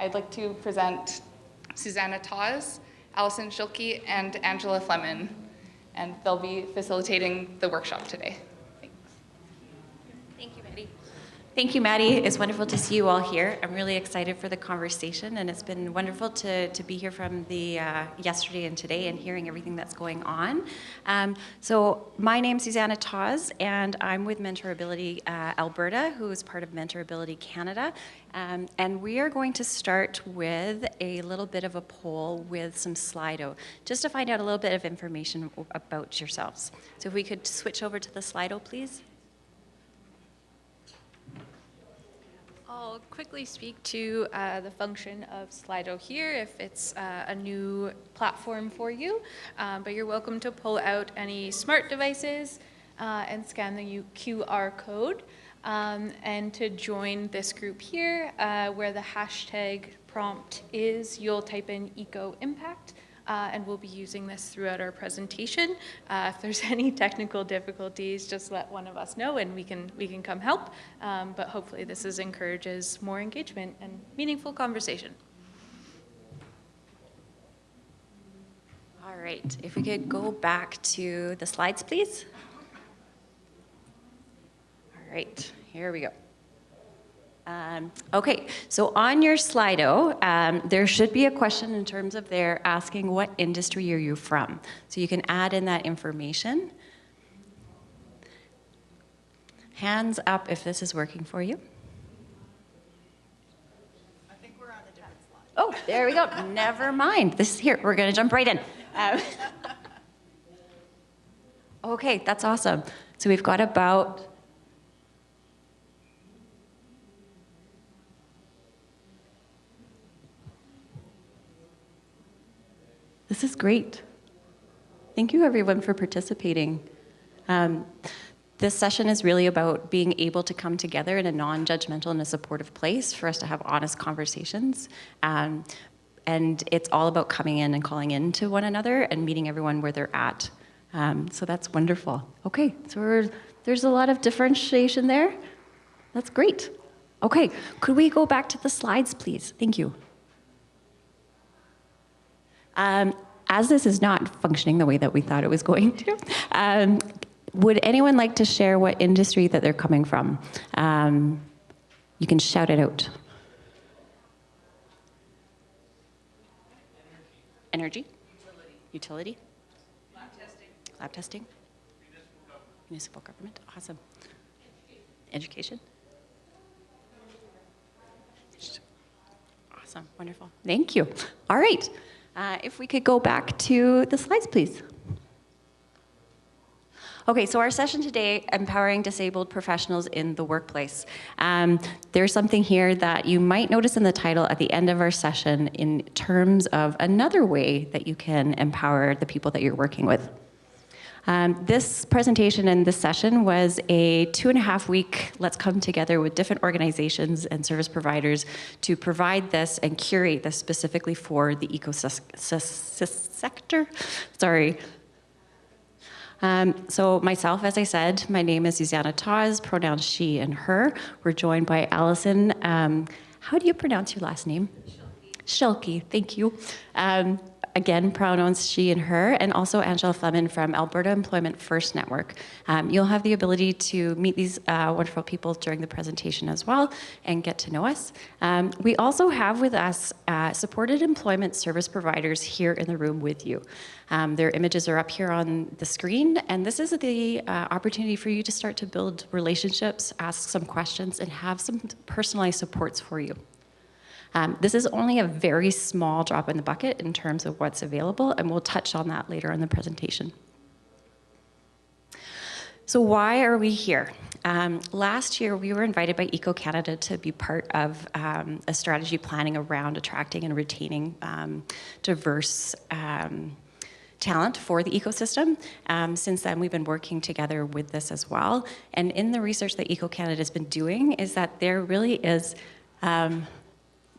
I'd like to present Susannah Tawse, Allyson Schilkie, and Angela Flaman, and they'll be facilitating the workshop today. Thanks. Thank you, Maddie. Thank you, Maddie. It's wonderful to see you all here. I'm really excited for the conversation, and it's been wonderful to be here from the yesterday and today and hearing everything that's going on. So my name's Susannah Tawse, and I'm with Mentorability Alberta, who is part of Mentorability Canada. And we are going to start with a little bit of a poll with some Slido, just to find out a little bit of information about yourselves. So if we could switch over to the Slido, please. I'll quickly speak to the function of Slido here if it's a new platform for you, but you're welcome to pull out any smart devices and scan the QR code and to join this group here where the hashtag prompt is, you'll type in eco impact. And we'll be using this throughout our presentation. If there's any technical difficulties, just let one of us know and we can come help. But hopefully this encourages more engagement and meaningful conversation. All right, if we could go back to the slides, please. All right, here we go. Okay, so on your Slido, there should be a question in terms of they're asking what industry are you from? So you can add in that information. Hands up if this is working for you. I think we're on a different slide. Oh, there we go. Never mind. This is here. We're going to jump right in. Okay, that's awesome. So we've got about... This is great. Thank you, everyone, for participating. This session is really about being able to come together in a non-judgmental and a supportive place for us to have honest conversations. And it's all about coming in and calling in to one another and meeting everyone where they're at. So that's wonderful. Okay, so there's a lot of differentiation there. That's great. Okay, could we go back to the slides, please? Thank you. As this is not functioning the way that we thought it was going to, would anyone like to share what industry that they're coming from? You can shout it out. Energy? Utility? Lab testing. Lab testing? Municipal government. Awesome. Education? Awesome, wonderful. Thank you. All right. If we could go back to the slides, please. Okay, so our session today, Empowering Disabled Professionals in the Workplace. There's something here that you might notice in the title at the end of our session in terms of another way that you can empower the people that you're working with. This presentation and this session was a 2.5-week let's come together with different organizations and service providers to provide this and curate this specifically for the sector. Sorry. So myself, as I said, my name is Susannah Tawse, pronouns she and her. We're joined by Allyson. How do you pronounce your last name? Schilkie, thank you. Again, pronouns she and her, and also Angela Flaman from Alberta Employment First Network. You'll have the ability to meet these wonderful people during the presentation as well and get to know us. We also have with us supported employment service providers here in the room with you. Their images are up here on the screen, and this is the opportunity for you to start to build relationships, ask some questions, and have some personalized supports for you. This is only a very small drop in the bucket in terms of what's available, and we'll touch on that later in the presentation. So why are we here? Last year, we were invited by Eco Canada to be part of a strategy planning around attracting and retaining diverse talent for the ecosystem. Since then, we've been working together with this as well. And in the research that Eco Canada has been doing is that there really is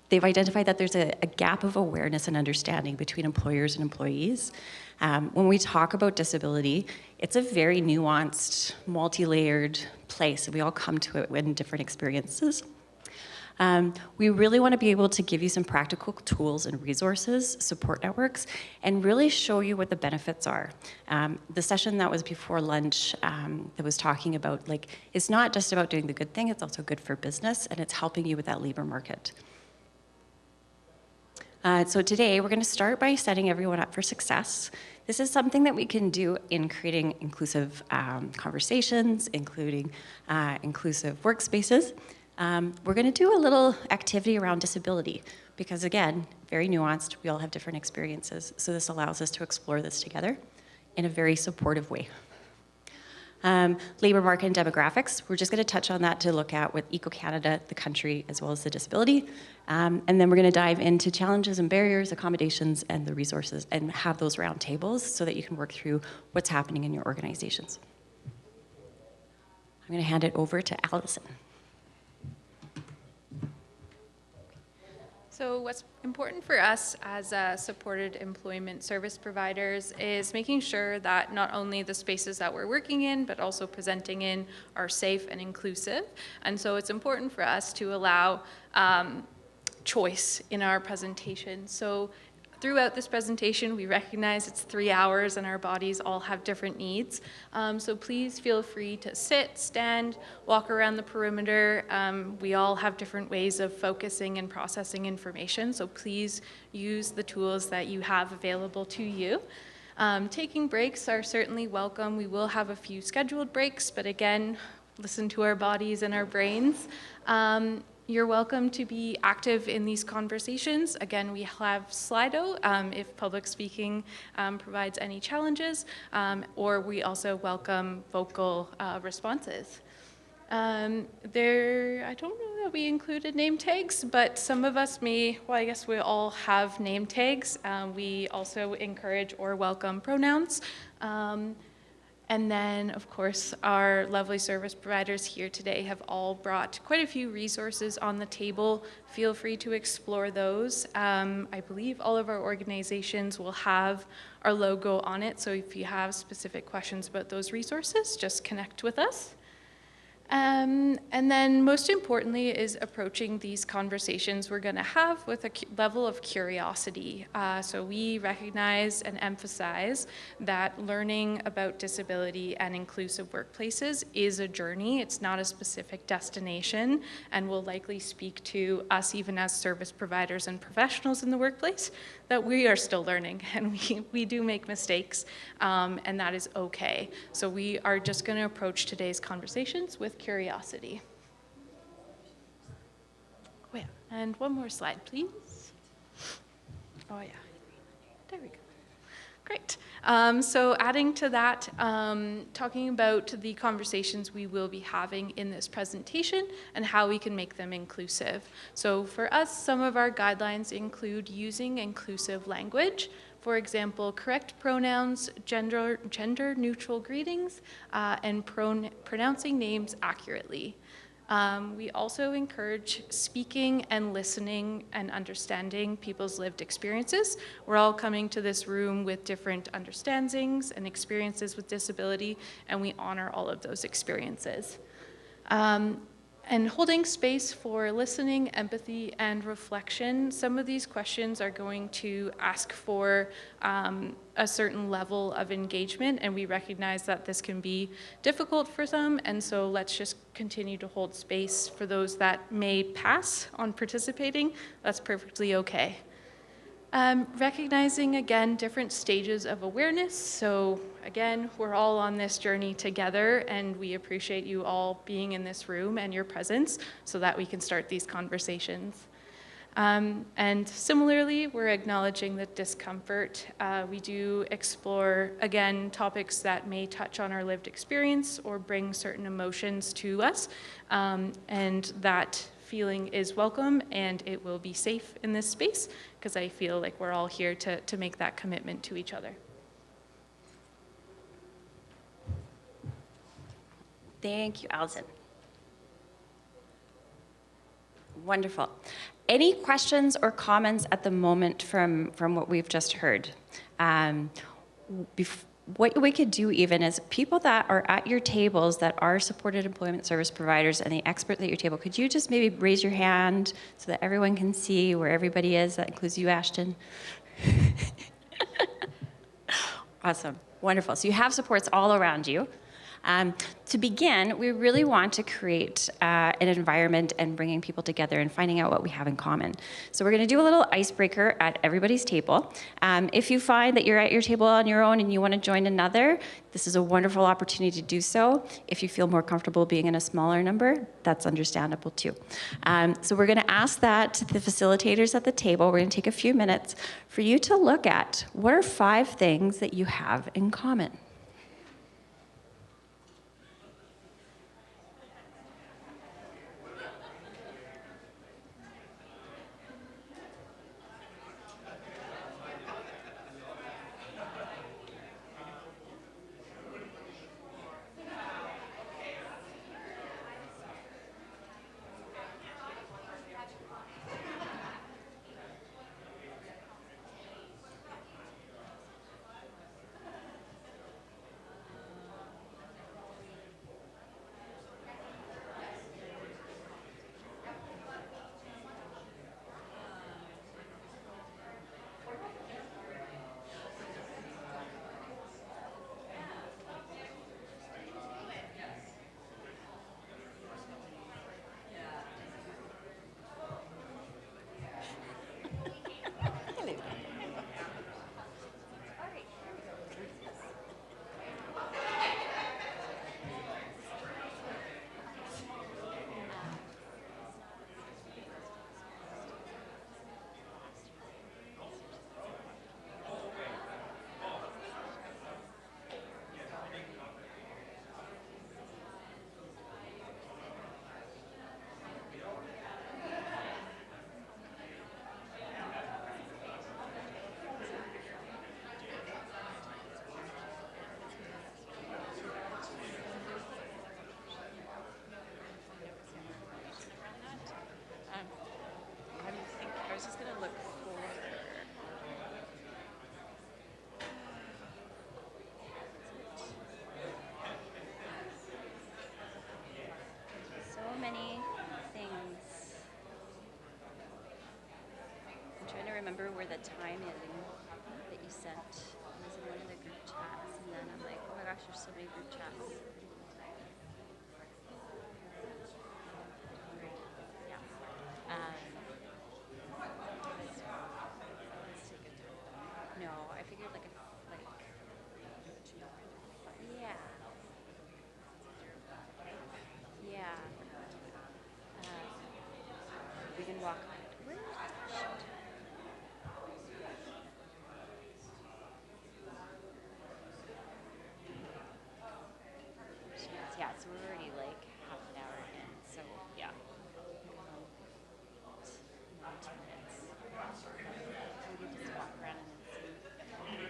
they've identified that there's a gap of awareness and understanding between employers and employees. When we talk about disability, it's a very nuanced, multi-layered place, and we all come to it in different experiences. We really want to be able to give you some practical tools and resources, support networks, and really show you what the benefits are. The session that was before lunch that was talking about, like, it's not just about doing the good thing, it's also good for business, and it's helping you with that labor market. So today, we're going to start by setting everyone up for success. This is something that we can do in creating inclusive conversations, including inclusive workspaces. We're going to do a little activity around disability because, again, very nuanced. We all have different experiences. So this allows us to explore this together in a very supportive way. Labor market and demographics, we're just going to touch on that to look at with Eco-Canada, the country, as well as the disability. And then we're going to dive into challenges and barriers, accommodations, and the resources, and have those round tables so that you can work through what's happening in your organizations. I'm going to hand it over to Allyson. So what's important for us as supported employment service providers is making sure that not only the spaces that we're working in, but also presenting in are safe and inclusive. And so it's important for us to allow choice in our presentation. So throughout this presentation, we recognize it's 3 hours and our bodies all have different needs. So please feel free to sit, stand, walk around the perimeter. We all have different ways of focusing and processing information, so please use the tools that you have available to you. Taking breaks are certainly welcome. We will have a few scheduled breaks, but again, listen to our bodies and our brains. You're welcome to be active in these conversations. Again, we have Slido if public speaking provides any challenges, or we also welcome vocal responses. I don't know that we included name tags, but some of us may, well, I guess we all have name tags. We also encourage or welcome pronouns. And then, of course, our lovely service providers here today have all brought quite a few resources on the table. Feel free to explore those. I believe all of our organizations will have our logo on it, so if you have specific questions about those resources, just connect with us. And then most importantly is approaching these conversations we're going to have with a level of curiosity. So we recognize and emphasize that learning about disability and inclusive workplaces is a journey. It's not a specific destination, and will likely speak to us even as service providers and professionals in the workplace that we are still learning, and we do make mistakes, and that is okay. So we are just going to approach today's conversations with curiosity. Oh yeah, and one more slide, please. Oh yeah, there we go. Great. So adding to that, talking about the conversations we will be having in this presentation and how we can make them inclusive. So for us, some of our guidelines include using inclusive language. For example, correct pronouns, gender-neutral greetings, and pronouncing names accurately. We also encourage speaking and listening and understanding people's lived experiences. We're all coming to this room with different understandings and experiences with disability, and we honor all of those experiences. And holding space for listening, empathy, and reflection. Some of these questions are going to ask for a certain level of engagement, and we recognize that this can be difficult for some, and so let's just continue to hold space for those that may pass on participating. That's perfectly okay. Recognizing, again, different stages of awareness. So again, we're all on this journey together, and we appreciate you all being in this room and your presence so that we can start these conversations. And similarly, we're acknowledging the discomfort. We do explore, again, topics that may touch on our lived experience or bring certain emotions to us, and that feeling is welcome, and it will be safe in this space, because I feel like we're all here to make that commitment to each other. Thank you, Allyson. Wonderful. Any questions or comments at the moment from what we've just heard? what we could do even is people that are at your tables that are supported employment service providers and the experts at your table, could you just maybe raise your hand so that everyone can see where everybody is? That includes you, Ashton. Awesome, wonderful. So you have supports all around you. To begin, we really want to create an environment and bringing people together and finding out what we have in common. So we're going to do a little icebreaker at everybody's table. If you find that you're at your table on your own and you want to join another, this is a wonderful opportunity to do so. If you feel more comfortable being in a smaller number, that's understandable too. So we're going to ask that to the facilitators at the table. We're going to take a few minutes for you to look at what are 5 things that you have in common. Many things. I'm trying to remember where the time is that you sent. It was in one of the group chats, and then I'm like, oh my gosh, there's so many group chats. Yeah. No, I figured like yeah. Yeah. We can walk. Yeah, so we're already like half an hour in, so yeah. 2 minutes. We can just walk around and then see.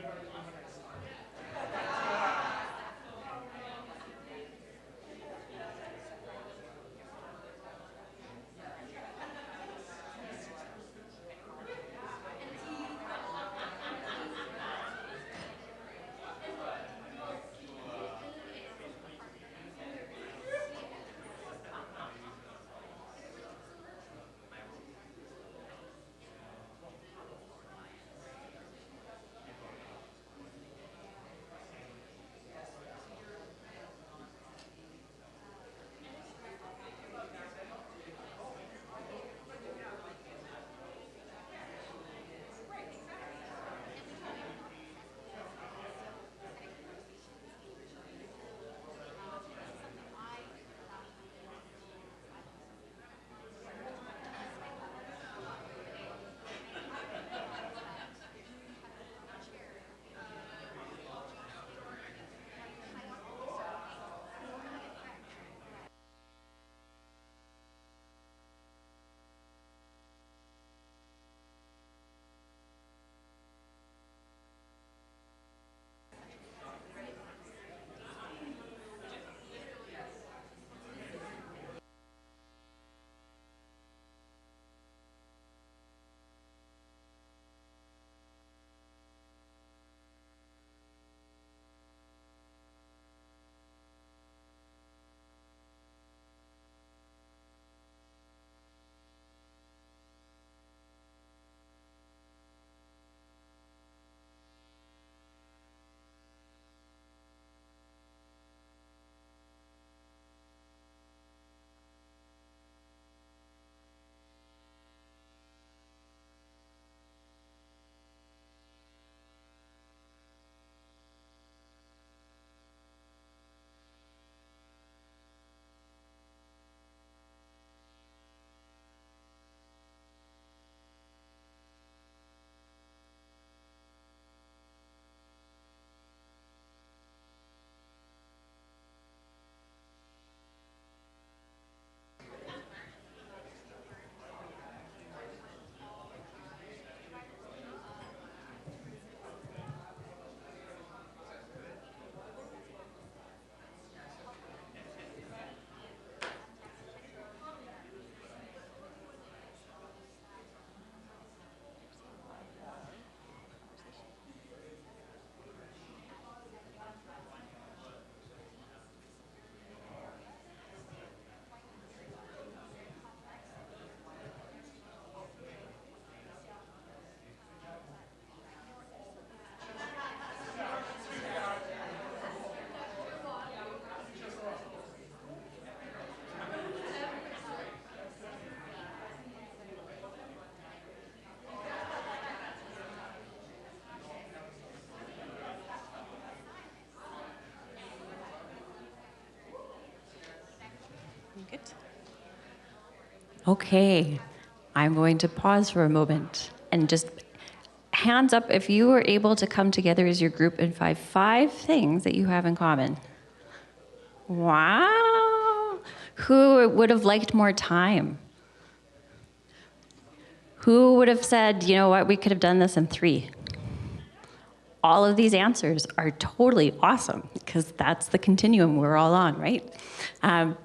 Okay, I'm going to pause for a moment and just hands up if you were able to come together as your group and find 5 things that you have in common. Wow. Who would have liked more time? Who would have said, you know what, we could have done this in 3? All of these answers are totally awesome because that's the continuum we're all on, right?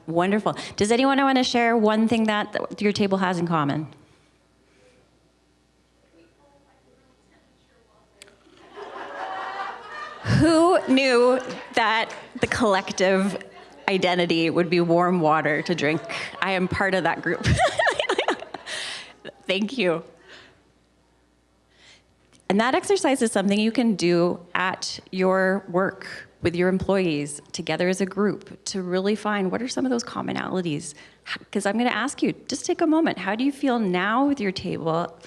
Wonderful. Does anyone want to share one thing that your table has in common? Who knew that the collective identity would be warm water to drink? I am part of that group. Thank you. And that exercise is something you can do at your work with your employees together as a group to really find what are some of those commonalities. Because I'm going to ask you, just take a moment. How do you feel now with your table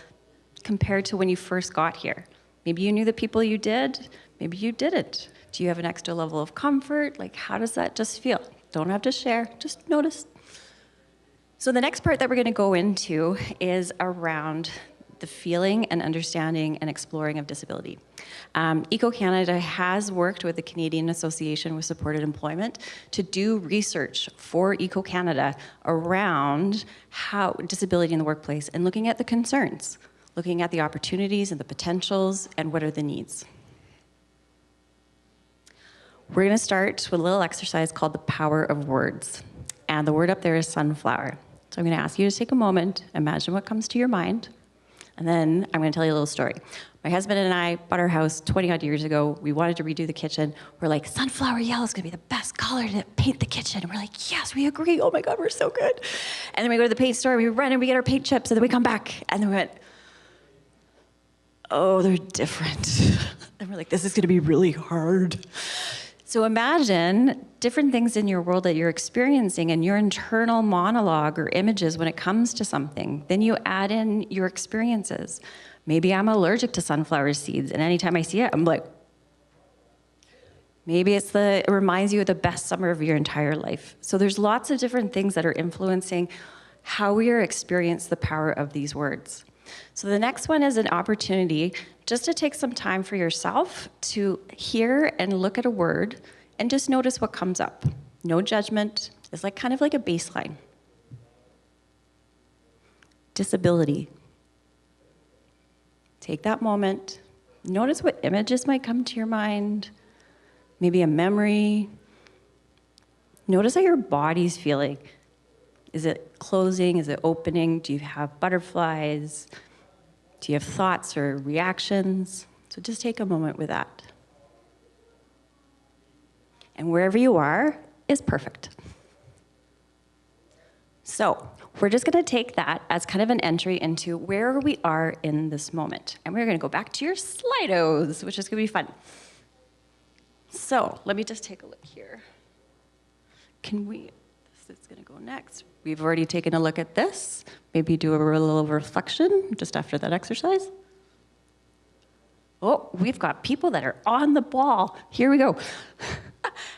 compared to when you first got here? Maybe you knew the people you did, maybe you didn't. Do you have an extra level of comfort? Like, how does that just feel? Don't have to share, just notice. So the next part that we're going to go into is around the feeling and understanding and exploring of disability. Eco-Canada has worked with the Canadian Association with Supported Employment to do research for Eco-Canada around how disability in the workplace and looking at the concerns, looking at the opportunities and the potentials and what are the needs. We're going to start with a little exercise called the power of words. And the word up there is sunflower. So I'm going to ask you to take a moment, imagine what comes to your mind, and then I'm going to tell you a little story. My husband and I bought our house 20 odd years ago. We wanted to redo the kitchen. We're like, sunflower yellow is going to be the best color to paint the kitchen. And we're like, yes, we agree. Oh my God, we're so good. And then we go to the paint store, we run and we get our paint chips, and then we come back, and then we went, oh, they're different. And we're like, this is going to be really hard. So imagine different things in your world that you're experiencing and your internal monologue or images when it comes to something. Then you add in your experiences. Maybe I'm allergic to sunflower seeds, and anytime I see it, I'm like, maybe it reminds you of the best summer of your entire life. So there's lots of different things that are influencing how we experience the power of these words. So the next one is an opportunity just to take some time for yourself to hear and look at a word and just notice what comes up. No judgment. It's like kind of like a baseline. Disability. Take that moment. Notice what images might come to your mind. Maybe a memory. Notice how your body's feeling. Is it closing? Is it opening? Do you have butterflies? Do you have thoughts or reactions? So just take a moment with that. And wherever you are is perfect. So we're just going to take that as kind of an entry into where we are in this moment. And we're going to go back to your Slidos, which is going to be fun. So let me just take a look here. This is going to go next. We've already taken a look at this. Maybe do a little reflection just after that exercise. Oh, we've got people that are on the ball. Here we go.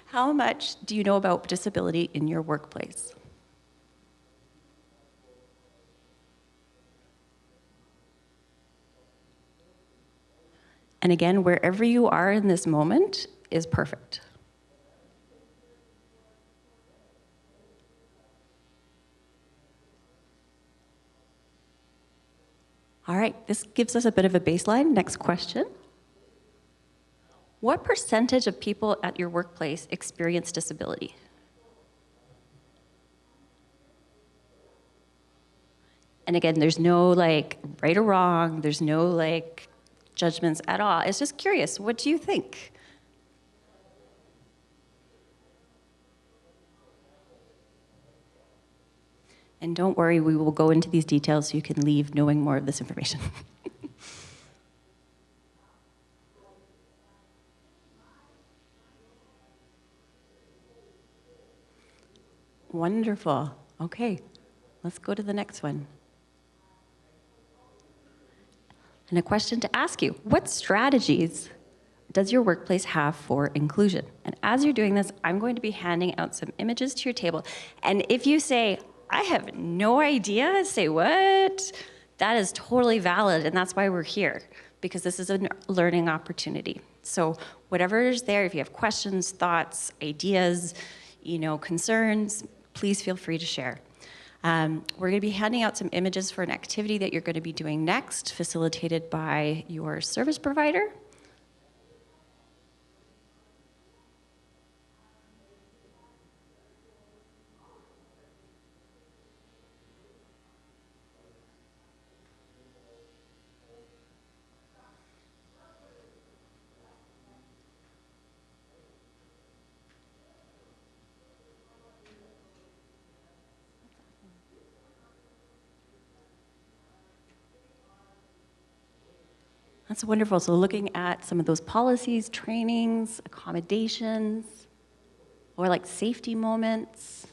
How much do you know about disability in your workplace? And again, wherever you are in this moment is perfect. All right, this gives us a bit of a baseline. Next question. What percentage of people at your workplace experience disability? And again, there's no like right or wrong, there's no like judgments at all. It's just curious, what do you think? And don't worry, we will go into these details so you can leave knowing more of this information. Wonderful. Okay, let's go to the next one. And a question to ask you, what strategies does your workplace have for inclusion? And as you're doing this, I'm going to be handing out some images to your table. And if you say, I have no idea. Say what? That is totally valid, and that's why we're here, because this is a learning opportunity. So whatever is there, if you have questions, thoughts, ideas, concerns, please feel free to share. We're going to be handing out some images for an activity that you're going to be doing next, facilitated by your service provider. That's wonderful. So looking at some of those policies, trainings, accommodations, or like safety moments,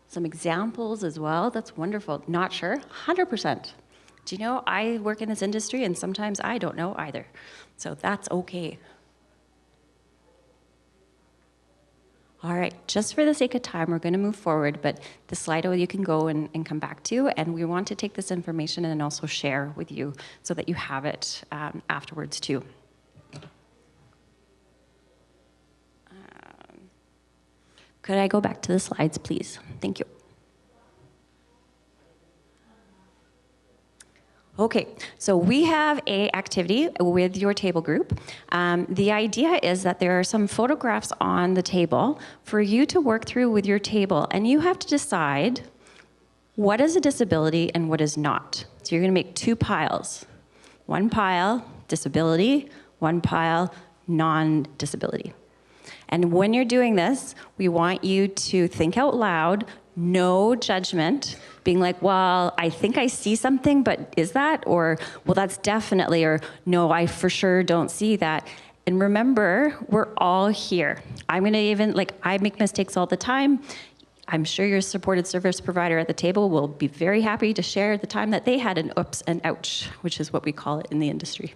some examples as well. That's wonderful. Not sure? 100%. Do you know, I work in this industry and sometimes I don't know either. So that's okay. All right, just for the sake of time, we're going to move forward, but the Slido you can go and come back to, and we want to take this information and also share with you so that you have it afterwards too. Could I go back to the slides, please? Thank you. Okay, so we have a activity with your table group. The idea is that there are some photographs on the table for you to work through with your table, and you have to decide what is a disability and what is not. So you're gonna make 2 piles. 1 pile, disability, 1 pile, non-disability. And when you're doing this, we want you to think out loud, no judgment, being like, well, I think I see something, but is that? Or, well, that's definitely, or no, I for sure don't see that. And remember, we're all here. I'm gonna even, I make mistakes all the time. I'm sure your supported service provider at the table will be very happy to share the time that they had an oops and ouch, which is what we call it in the industry.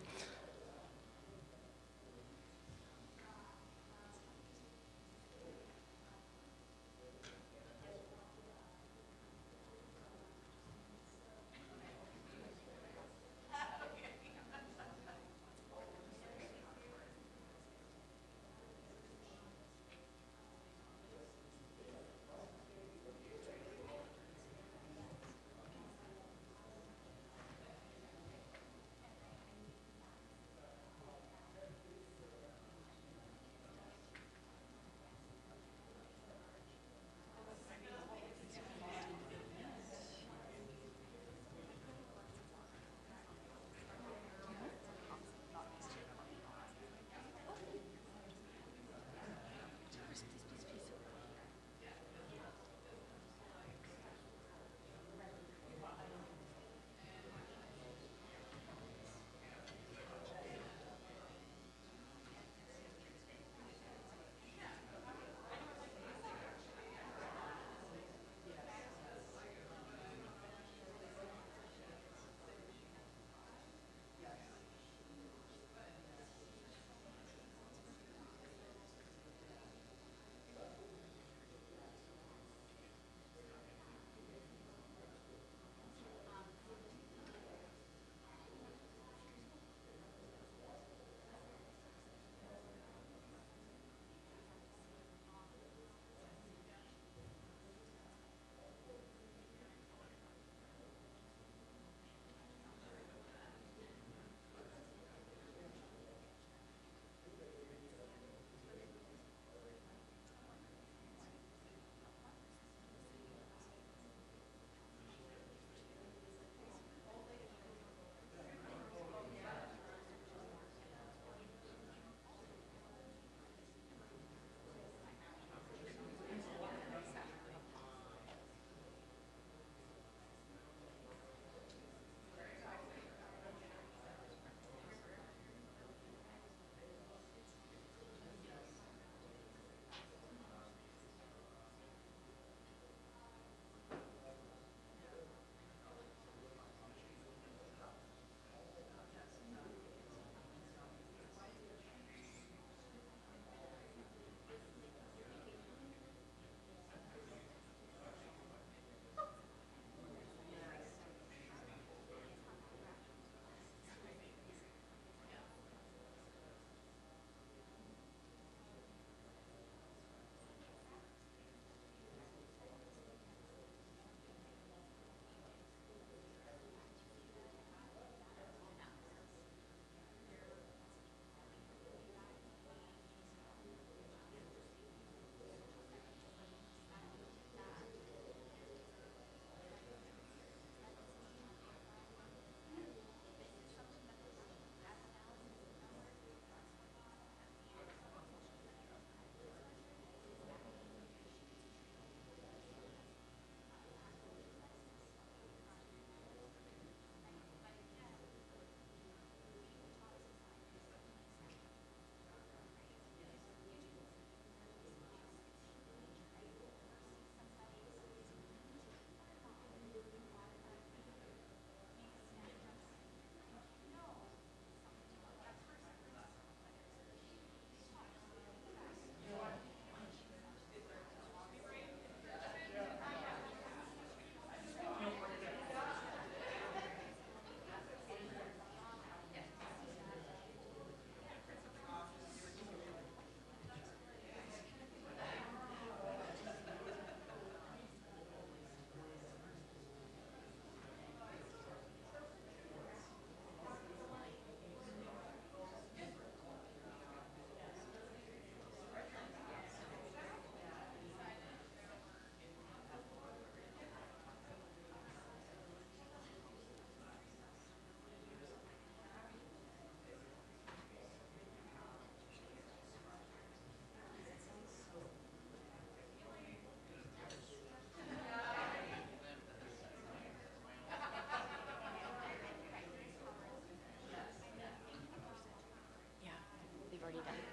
already done.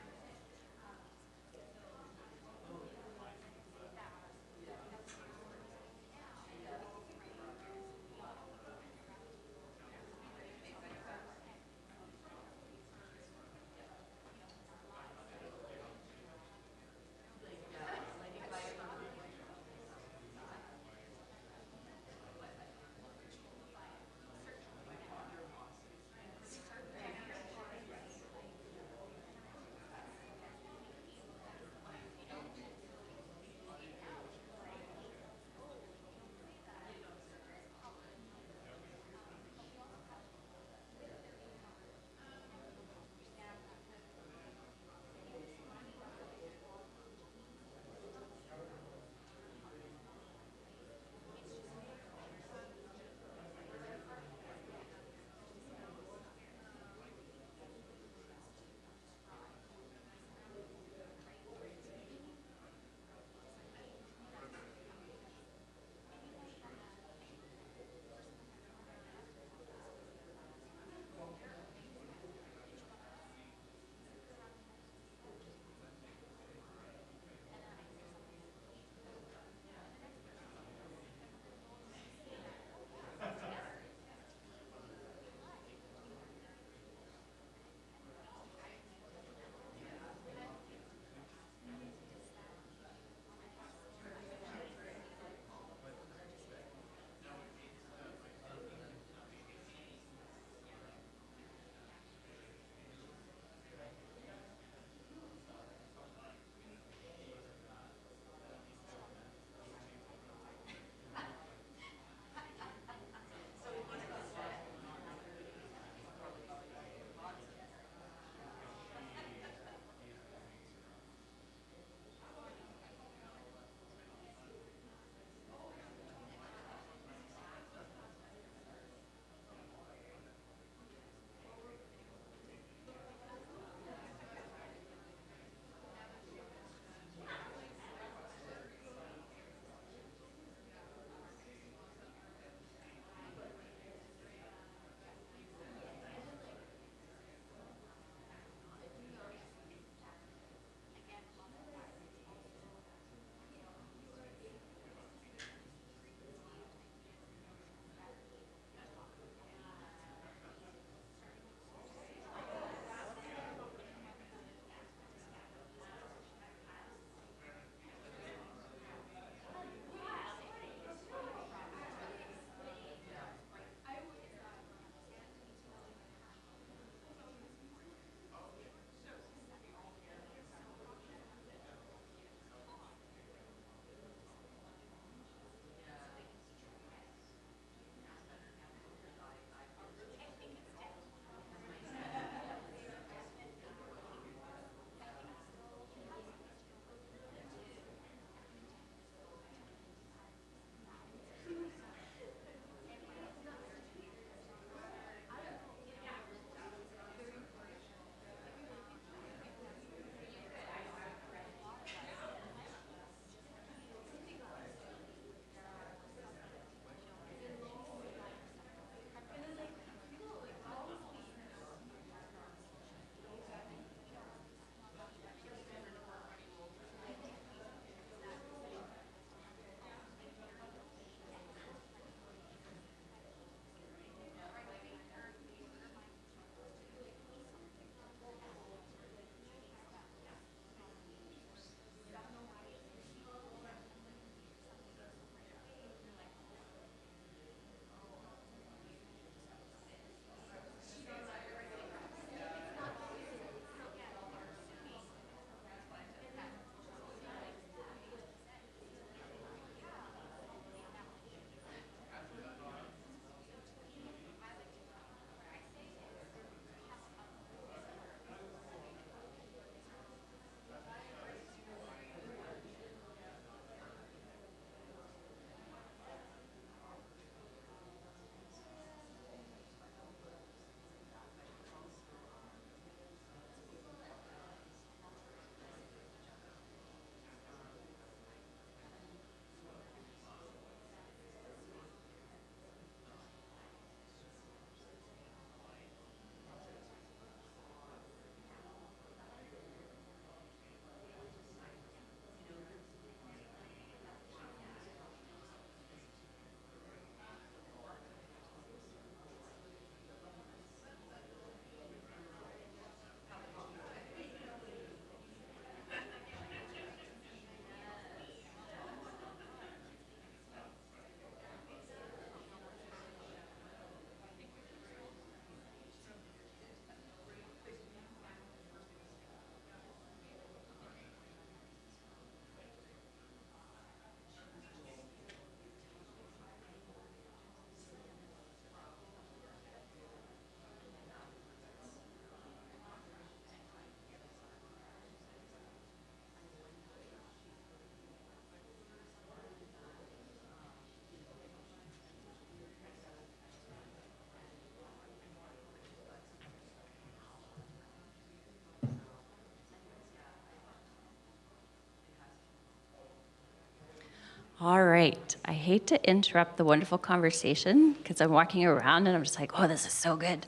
All right. I hate to interrupt the wonderful conversation because I'm walking around and I'm just like, oh, this is so good.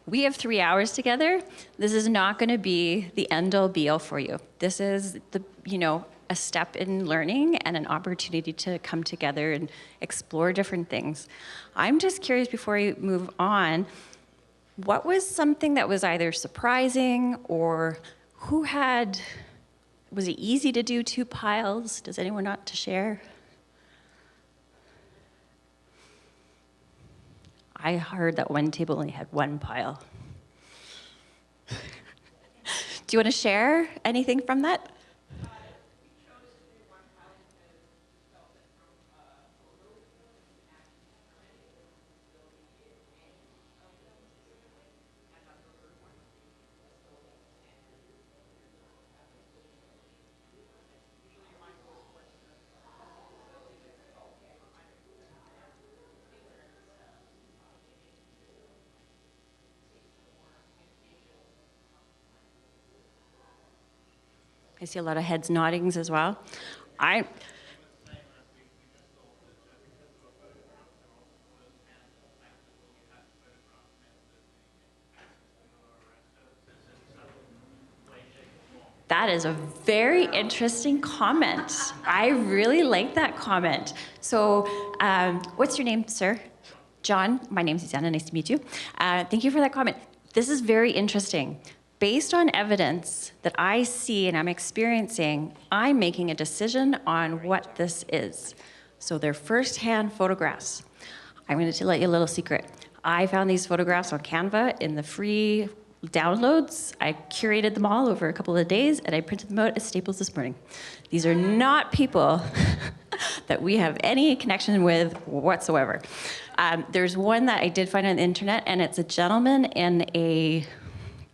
We have 3 hours together. This is not going to be the end-all be-all for you. This is a step in learning and an opportunity to come together and explore different things. I'm just curious before we move on, what was something that was either surprising or was it easy to do 2 piles? Does anyone want to share? I heard that one table only had 1 pile. Do you want to share anything from that? I see a lot of heads noddings as well. That is a very interesting comment. I really like that comment. So, what's your name, sir? John. My name's Susannah. Nice to meet you. Thank you for that comment. This is very interesting. Based on evidence that I see and I'm experiencing, I'm making a decision on what this is. So they're first-hand photographs. I'm going to let you a little secret. I found these photographs on Canva in the free downloads. I curated them all over a couple of days, and I printed them out at Staples this morning. These are not people that we have any connection with whatsoever. There's one that I did find on the internet, and it's a gentleman in a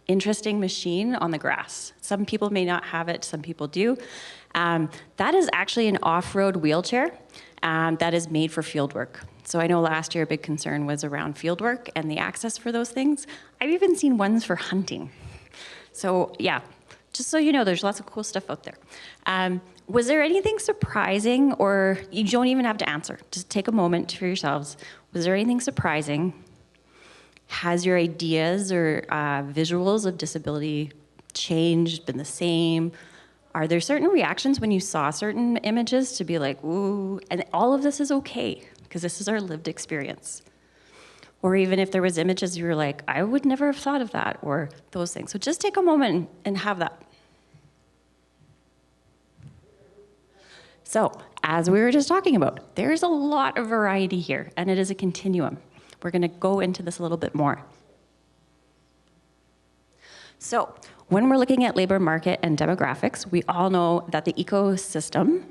interesting machine on the grass. Some people may not have it, some people do. That is actually an off-road wheelchair that is made for field work. So I know last year a big concern was around field work and the access for those things. I've even seen ones for hunting. So yeah, just so you know, there's lots of cool stuff out there. Was there anything surprising, or you don't even have to answer, just take a moment for yourselves. Was there anything surprising? Has your ideas or visuals of disability changed, been the same? Are there certain reactions when you saw certain images to be like, ooh, and all of this is okay, because this is our lived experience? Or even if there was images you were like, I would never have thought of that, or those things. So just take a moment and have that. So, as we were just talking about, there's a lot of variety here, and it is a continuum. We're going to go into this a little bit more. So, when we're looking at labor market and demographics, we all know that the ecosystem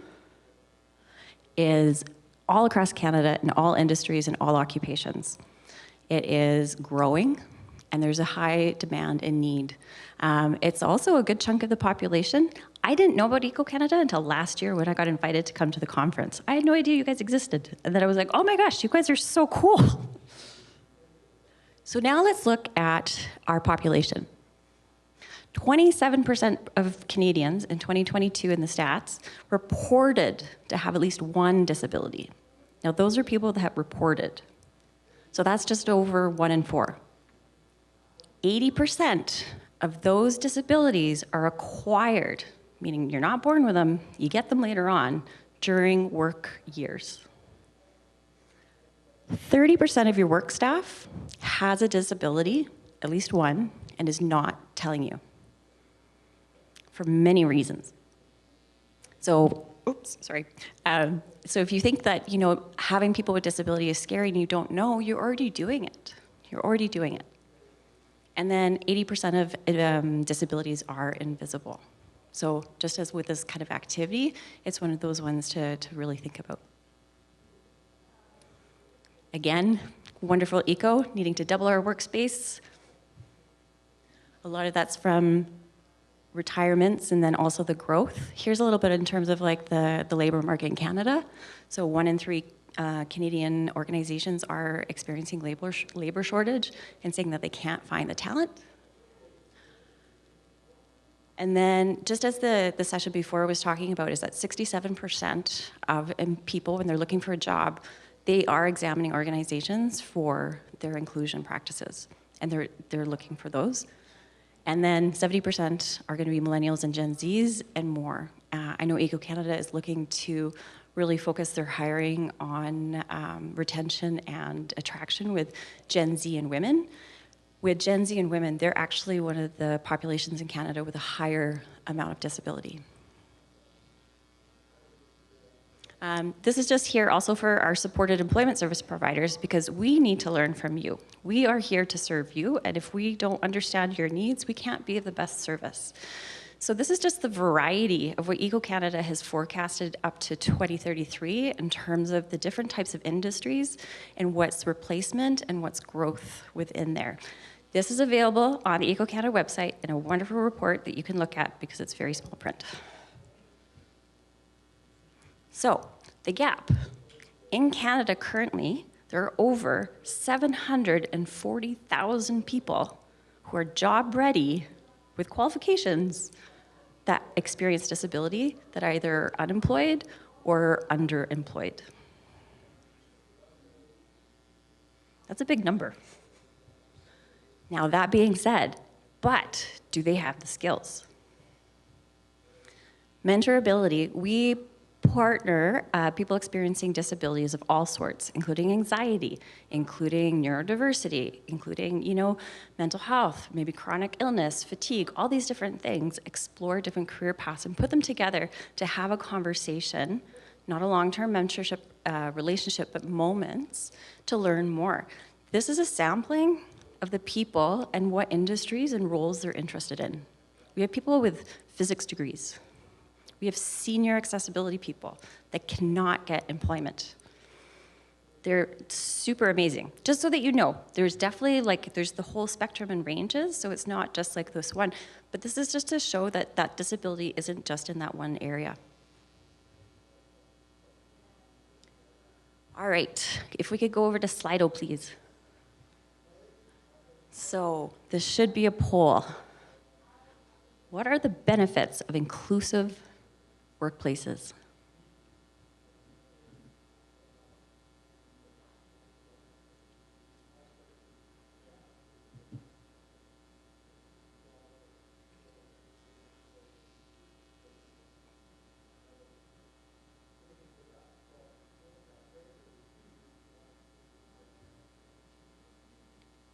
is all across Canada in all industries and all occupations. It is growing, and there's a high demand and need. It's also a good chunk of the population. I didn't know about Eco-Canada until last year when I got invited to come to the conference. I had no idea you guys existed. And then I was like, oh my gosh, you guys are so cool. So now let's look at our population. 27% of Canadians in 2022 in the stats reported to have at least one disability. Now those are people that have reported. So that's just over 1 in 4. 80% of those disabilities are acquired, meaning you're not born with them, you get them later on during work years. 30% of your work staff has a disability, at least one, and is not telling you for many reasons. So, so if you think that, having people with disability is scary and you don't know, you're already doing it. You're already doing it. And then 80% of disabilities are invisible. So just as with this kind of activity, it's one of those ones to really think about. Again, wonderful eco, needing to double our workspace. A lot of that's from retirements and then also the growth. Here's a little bit in terms of like the labor market in Canada. So 1 in 3 Canadian organizations are experiencing labor shortage and saying that they can't find the talent. And then, just as the session before was talking about, is that 67% of people, when they're looking for a job, they are examining organizations for their inclusion practices, and they're looking for those. And then 70% are going to be millennials and Gen Zs and more. I know Eco-Canada is looking to really focus their hiring on retention and attraction with Gen Z and women. With Gen Z and women, they're actually one of the populations in Canada with a higher amount of disability. This is just here also for our supported employment service providers, because we need to learn from you. We are here to serve you, and if we don't understand your needs, we can't be of the best service. So this is just the variety of what Eco-Canada has forecasted up to 2033 in terms of the different types of industries and what's replacement and what's growth within there. This is available on the Eco-Canada website in a wonderful report that you can look at because it's very small print. So, the gap. In Canada currently, there are over 740,000 people who are job ready with qualifications that experience disability that are either unemployed or underemployed. That's a big number. Now, that being said, but do they have the skills? Mentorability, we partner people experiencing disabilities of all sorts, including anxiety, including neurodiversity, including, mental health, maybe chronic illness, fatigue, all these different things, explore different career paths and put them together to have a conversation, not a long-term mentorship relationship, but moments to learn more. This is a sampling of the people and what industries and roles they're interested in. We have people with physics degrees. We have senior accessibility people that cannot get employment. They're super amazing. Just so that you know, there's definitely there's the whole spectrum and ranges, so it's not just like this one. But this is just to show that that disability isn't just in that one area. All right, if we could go over to Slido, please. So this should be a poll. What are the benefits of inclusive workplaces?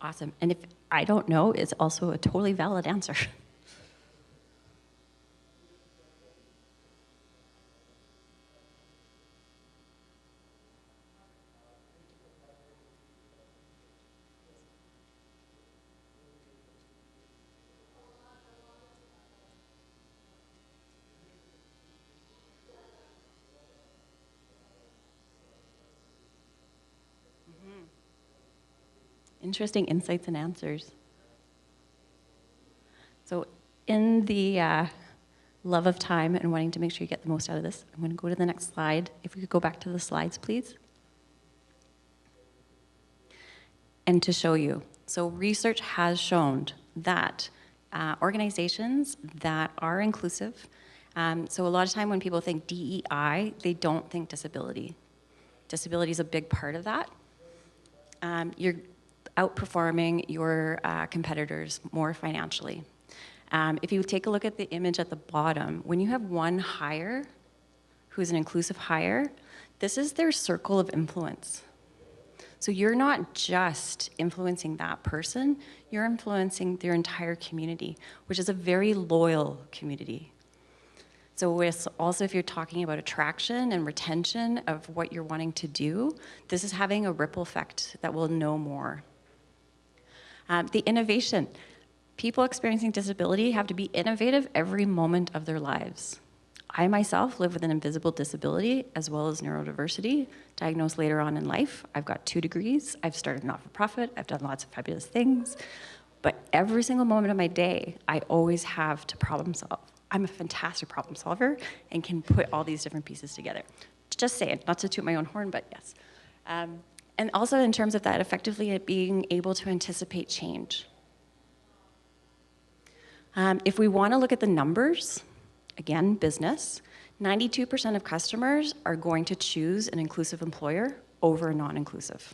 Awesome. And if I don't know, it's also a totally valid answer. Interesting insights and answers. So in the love of time and wanting to make sure you get the most out of this, I'm going to go to the next slide. If we could go back to the slides, please. And to show you. So research has shown that organizations that are inclusive, so a lot of time when people think DEI, they don't think disability. Disability is a big part of that. You're outperforming your competitors more financially. If you take a look at the image at the bottom, when you have one hire who's an inclusive hire, this is their circle of influence. So you're not just influencing that person, you're influencing their entire community, which is a very loyal community. So also if you're talking about attraction and retention of what you're wanting to do, this is having a ripple effect that will know more. The innovation. People experiencing disability have to be innovative every moment of their lives. I myself live with an invisible disability as well as neurodiversity, diagnosed later on in life. I've got 2 degrees, I've started not-for-profit, I've done lots of fabulous things, but every single moment of my day, I always have to problem solve. I'm a fantastic problem solver and can put all these different pieces together. Just saying, not to toot my own horn, but yes. And also in terms of that, effectively being able to anticipate change. If we want to look at the numbers, again, business, 92% of customers are going to choose an inclusive employer over a non-inclusive.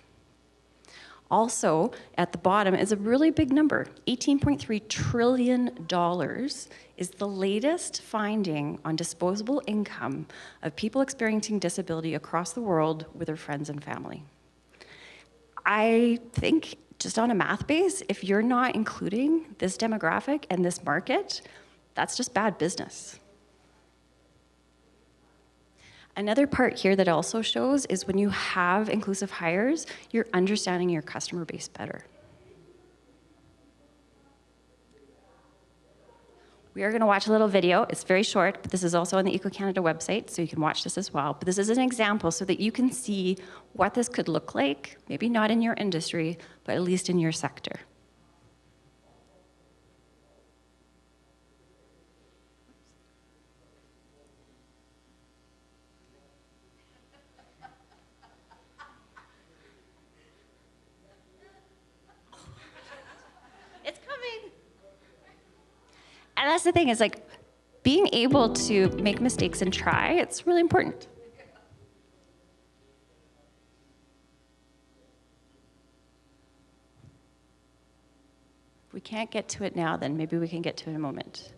Also, at the bottom is a really big number. $18.3 trillion is the latest finding on disposable income of people experiencing disability across the world with their friends and family. I think just on a math base, if you're not including this demographic and this market, that's just bad business. Another part here that also shows is when you have inclusive hires, you're understanding your customer base better. We are going to watch a little video. It's very short, but this is also on the Eco-Canada website, so you can watch this as well. But this is an example so that you can see what this could look like, maybe not in your industry, but at least in your sector. It's coming. And that's the thing, is like being able to make mistakes and try, it's really important. If we can't get to it now, then maybe we can get to it in a moment.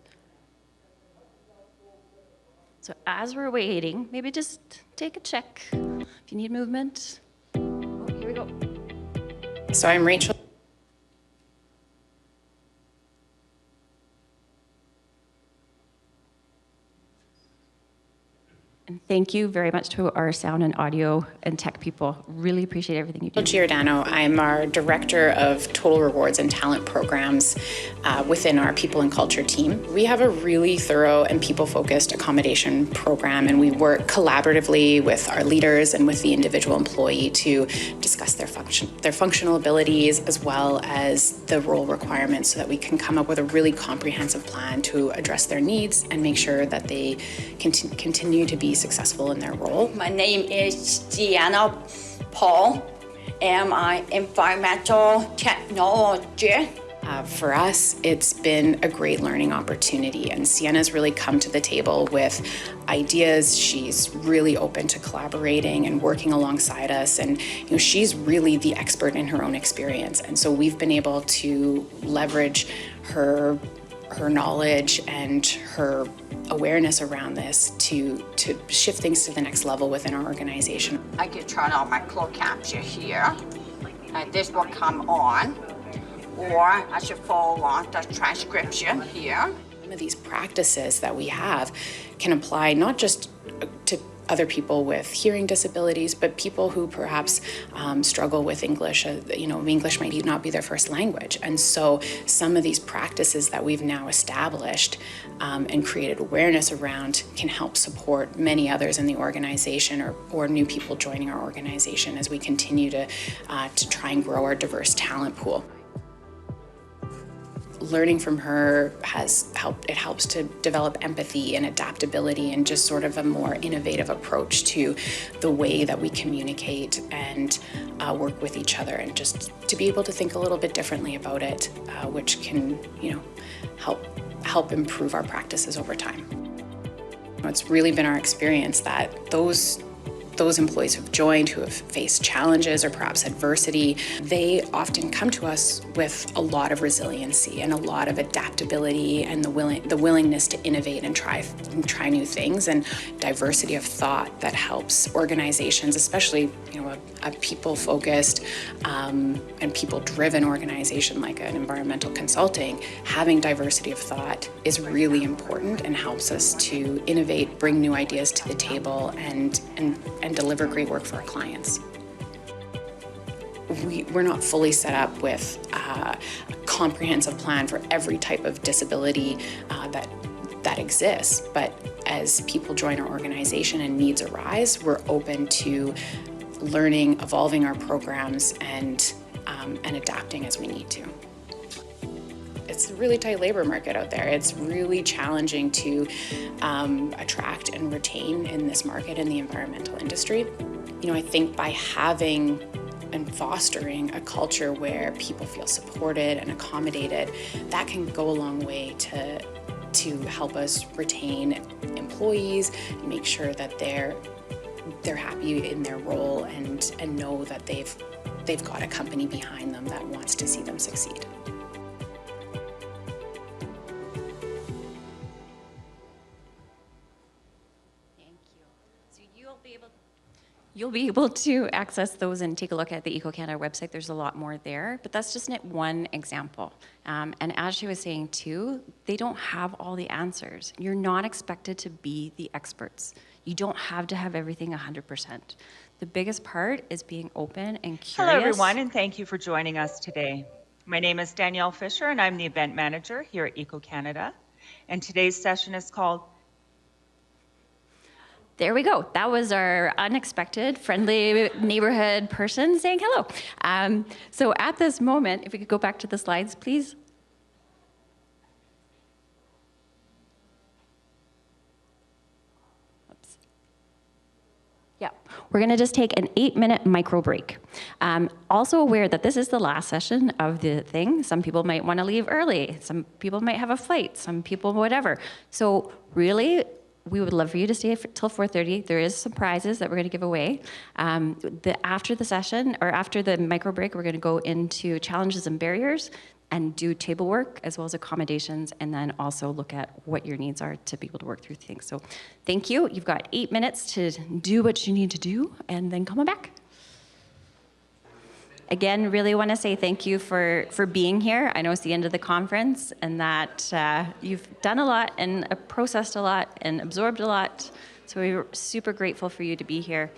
So as we're waiting, maybe just take a check. If you need movement. Oh, here we go. So I'm Rachel. And thank you very much to our sound and audio and tech people. Really appreciate everything you do. Giordano. I'm our Director of Total Rewards and Talent Programs within our People and Culture team. We have a really thorough and people-focused accommodation program, and we work collaboratively with our leaders and with the individual employee to discuss their functional abilities as well as the role requirements so that we can come up with a really comprehensive plan to address their needs and make sure that they continue to be successful in their role. My name is Deanna Paul, and I'm environmental technology. For us, it's been a great learning opportunity, and Sienna's really come to the table with ideas. She's really open to collaborating and working alongside us, and she's really the expert in her own experience. And so we've been able to leverage her knowledge and her awareness around this to shift things to the next level within our organization. I can turn on my closed caption here, and this will come on, or I should follow on the transcription here. Some of these practices that we have can apply not just to other people with hearing disabilities, but people who perhaps struggle with English. English might not be their first language. And so some of these practices that we've now established and created awareness around can help support many others in the organization or new people joining our organization as we continue to try and grow our diverse talent pool. Learning from her has helped. It helps to develop empathy and adaptability and just sort of a more innovative approach to the way that we communicate and work with each other, and just to be able to think a little bit differently about it, which can, help improve our practices over time. It's really been our experience that those employees who've joined, who have faced challenges or perhaps adversity, they often come to us with a lot of resiliency and a lot of adaptability and the willingness to innovate and try new things, and diversity of thought that helps organizations, especially a people-focused and people-driven organization like an environmental consulting. Having diversity of thought is really important and helps us to innovate, bring new ideas to the table, and deliver great work for our clients. We're not fully set up with a comprehensive plan for every type of disability that exists, but as people join our organization and needs arise, we're open to learning, evolving our programs, and adapting as we need to. It's a really tight labor market out there. It's really challenging to attract and retain in this market in the environmental industry. I think by having and fostering a culture where people feel supported and accommodated, that can go a long way to help us retain employees and make sure that they're happy in their role and know that they've got a company behind them that wants to see them succeed. Thank you. So you'll be able to access those and take a look at the EcoCanada website. There's a lot more there, but that's just one example. And as she was saying too, they don't have all the answers. You're not expected to be the experts. You don't have to have everything 100%. The biggest part is being open and curious. Hello, everyone, and thank you for joining us today. My name is Danielle Fisher, and I'm the event manager here at EcoCanada. And today's session is called... There we go. That was our unexpected, friendly neighborhood person saying hello. So at this moment, if we could go back to the slides, please. Oops. Yeah, we're going to just take an 8-minute micro break. Also aware that this is the last session of the thing. Some people might want to leave early. Some people might have a flight. Some people whatever. So really, we would love for you to stay till 4:30. There is some prizes that we're going to give away. After the session, or after the micro break, we're going to go into challenges and barriers and do table work as well as accommodations, and then also look at what your needs are to be able to work through things. So thank you. You've got 8 minutes to do what you need to do, and then come on back. Again, really want to say thank you for being here. I know it's the end of the conference and that you've done a lot and processed a lot and absorbed a lot. So we're super grateful for you to be here.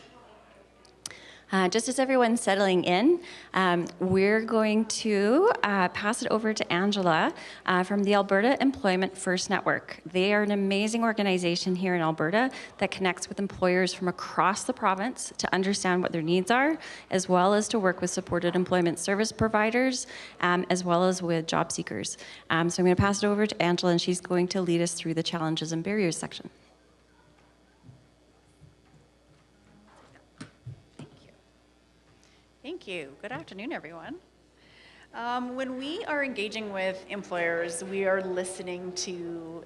Just as everyone's settling in, we're going to pass it over to Angela from the Alberta Employment First Network. They are an amazing organization here in Alberta that connects with employers from across the province to understand what their needs are, as well as to work with supported employment service providers, as well as with job seekers. So I'm going to pass it over to Angela, and she's going to lead us through the challenges and barriers section. Thank you. Good afternoon, everyone. When we are engaging with employers, we are listening to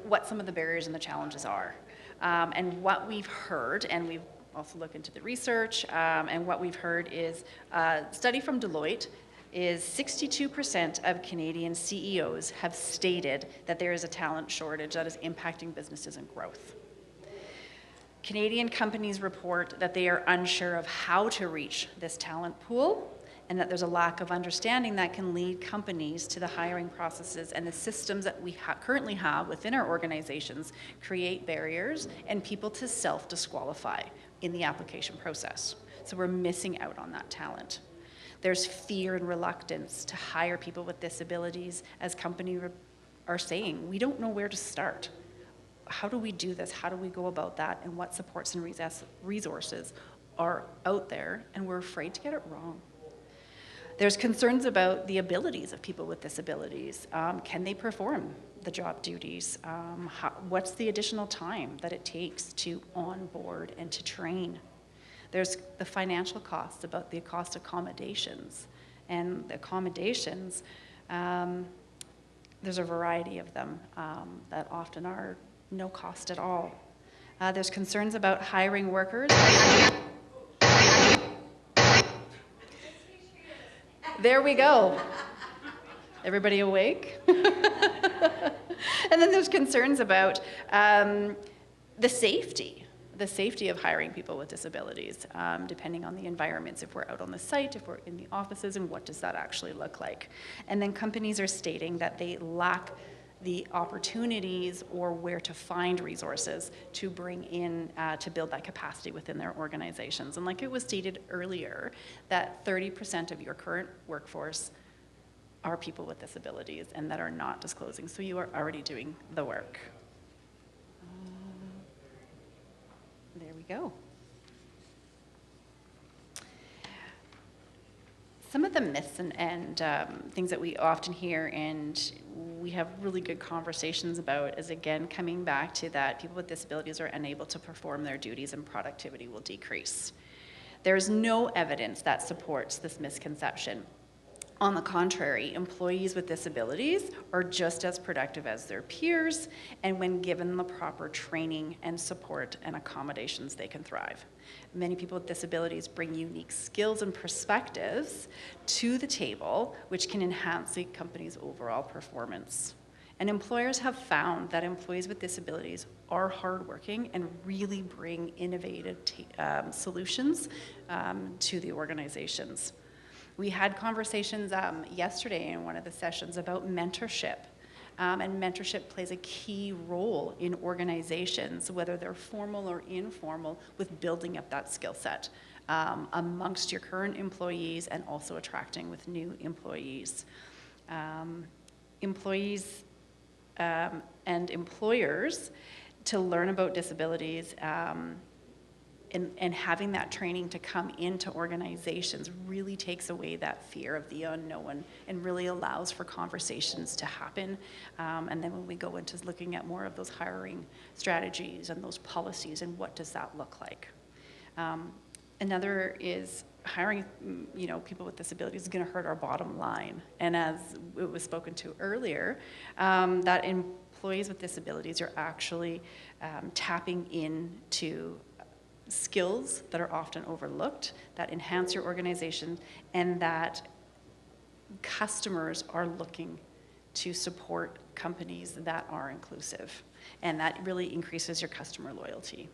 what some of the barriers and the challenges are. And what we've heard, and we've also looked into the research, and what we've heard is a study from Deloitte is 62% of Canadian CEOs have stated that there is a talent shortage that is impacting businesses and growth. Canadian companies report that they are unsure of how to reach this talent pool, and that there's a lack of understanding that can lead companies to the hiring processes and the systems that we currently have within our organizations create barriers and people to self-disqualify in the application process. So we're missing out on that talent. There's fear and reluctance to hire people with disabilities, as companies are saying, we don't know where to start. How do we do this? How do we go about that? And what supports and resources are out there? And we're afraid to get it wrong. There's concerns about the abilities of people with disabilities. Can they perform the job duties? What's the additional time that it takes to onboard and to train? There's the financial costs, about the cost accommodations. And the accommodations, there's a variety of them that often are no cost at all. There's concerns about hiring workers. There we go. Everybody awake? And then there's concerns about the safety of hiring people with disabilities, depending on the environments, if we're out on the site, if we're in the offices, and what does that actually look like. And then companies are stating that they lack the opportunities or where to find resources to bring in, to build that capacity within their organizations. And like it was stated earlier, that 30% of your current workforce are people with disabilities and that are not disclosing. So you are already doing the work. There we go. Some of the myths and things that we often hear and we have really good conversations about is, again, coming back to that people with disabilities are unable to perform their duties and productivity will decrease. There's no evidence that supports this misconception. On the contrary, employees with disabilities are just as productive as their peers, and when given the proper training and support and accommodations, they can thrive. Many people with disabilities bring unique skills and perspectives to the table, which can enhance the company's overall performance. And employers have found that employees with disabilities are hardworking and really bring innovative solutions to the organizations. We had conversations yesterday in one of the sessions about mentorship. And mentorship plays a key role in organizations, whether they're formal or informal, with building up that skill set amongst your current employees and also attracting with new employees. Employees and employers to learn about disabilities and having that training to come into organizations really takes away that fear of the unknown and really allows for conversations to happen. And then when we go into looking at more of those hiring strategies and those policies and what does that look like. Another is hiring, people with disabilities is going to hurt our bottom line. And as it was spoken to earlier, that employees with disabilities are actually tapping into skills that are often overlooked, that enhance your organization, and that customers are looking to support companies that are inclusive. And that really increases your customer loyalty.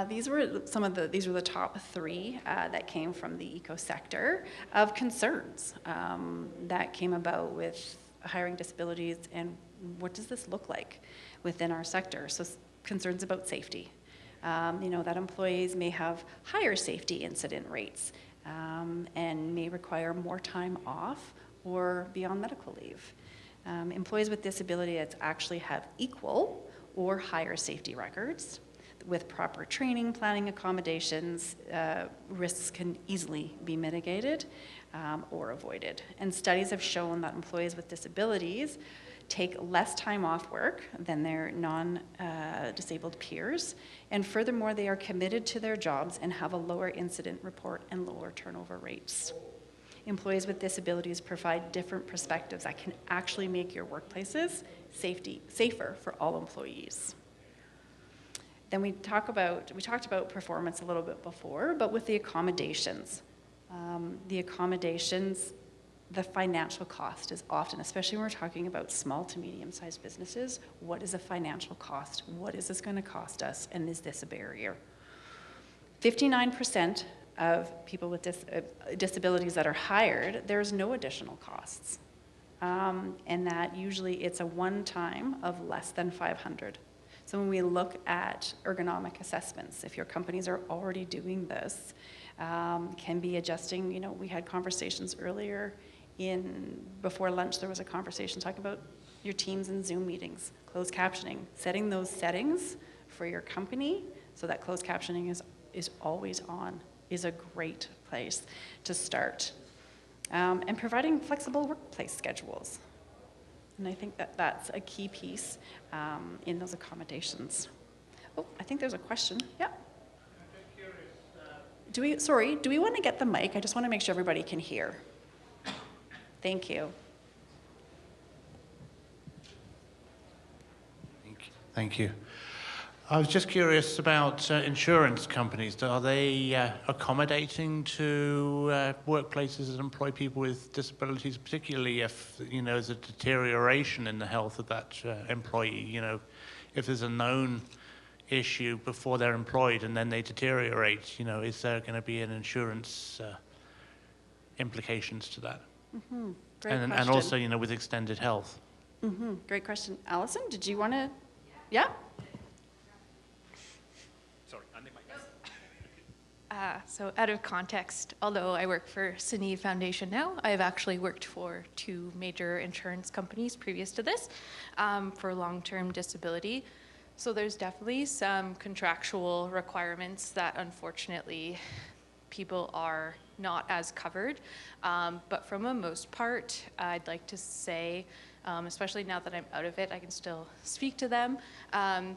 These were the top three that came from the eco sector of concerns that came about with hiring disabilities and what does this look like within our sector. So concerns about safety, that employees may have higher safety incident rates and may require more time off or be on medical leave. Employees with disabilities actually have equal or higher safety records. With proper training, planning, accommodations, risks can easily be mitigated or avoided. And studies have shown that employees with disabilities take less time off work than their non-disabled peers. And furthermore, they are committed to their jobs and have a lower incident report and lower turnover rates. Employees with disabilities provide different perspectives that can actually make your workplaces safer for all employees. Then we talked about performance a little bit before, but with the accommodations. The financial cost is often, especially when we're talking about small to medium-sized businesses, what is the financial cost? What is this going to cost us? And is this a barrier? 59% of people with disabilities that are hired, there's no additional costs. And that usually it's a one-time of less than $500. So when we look at ergonomic assessments, if your companies are already doing this, can be adjusting, we had conversations earlier before lunch, there was a conversation talking about your Teams and Zoom meetings, closed captioning, setting those settings for your company so that closed captioning is always on is a great place to start. And providing flexible workplace schedules. And I think that that's a key piece in those accommodations. Oh, I think there's a question. Yeah. Do we want to get the mic? I just want to make sure everybody can hear. Thank you. Thank you. I was just curious about insurance companies. Are they accommodating to workplaces that employ people with disabilities, particularly if, there's a deterioration in the health of that employee? If there's a known issue before they're employed and then they deteriorate, is there going to be an insurance implications to that? Mm-hmm. Great question. And also, with extended health. Mm-hmm. Great question. Allyson, did you want to? Yeah? So out of context, although I work for Sunni Foundation now, I've actually worked for 2 major insurance companies previous to this for long-term disability. So there's definitely some contractual requirements that unfortunately people are not as covered. But from a most part, I'd like to say, especially now that I'm out of it, I can still speak to them.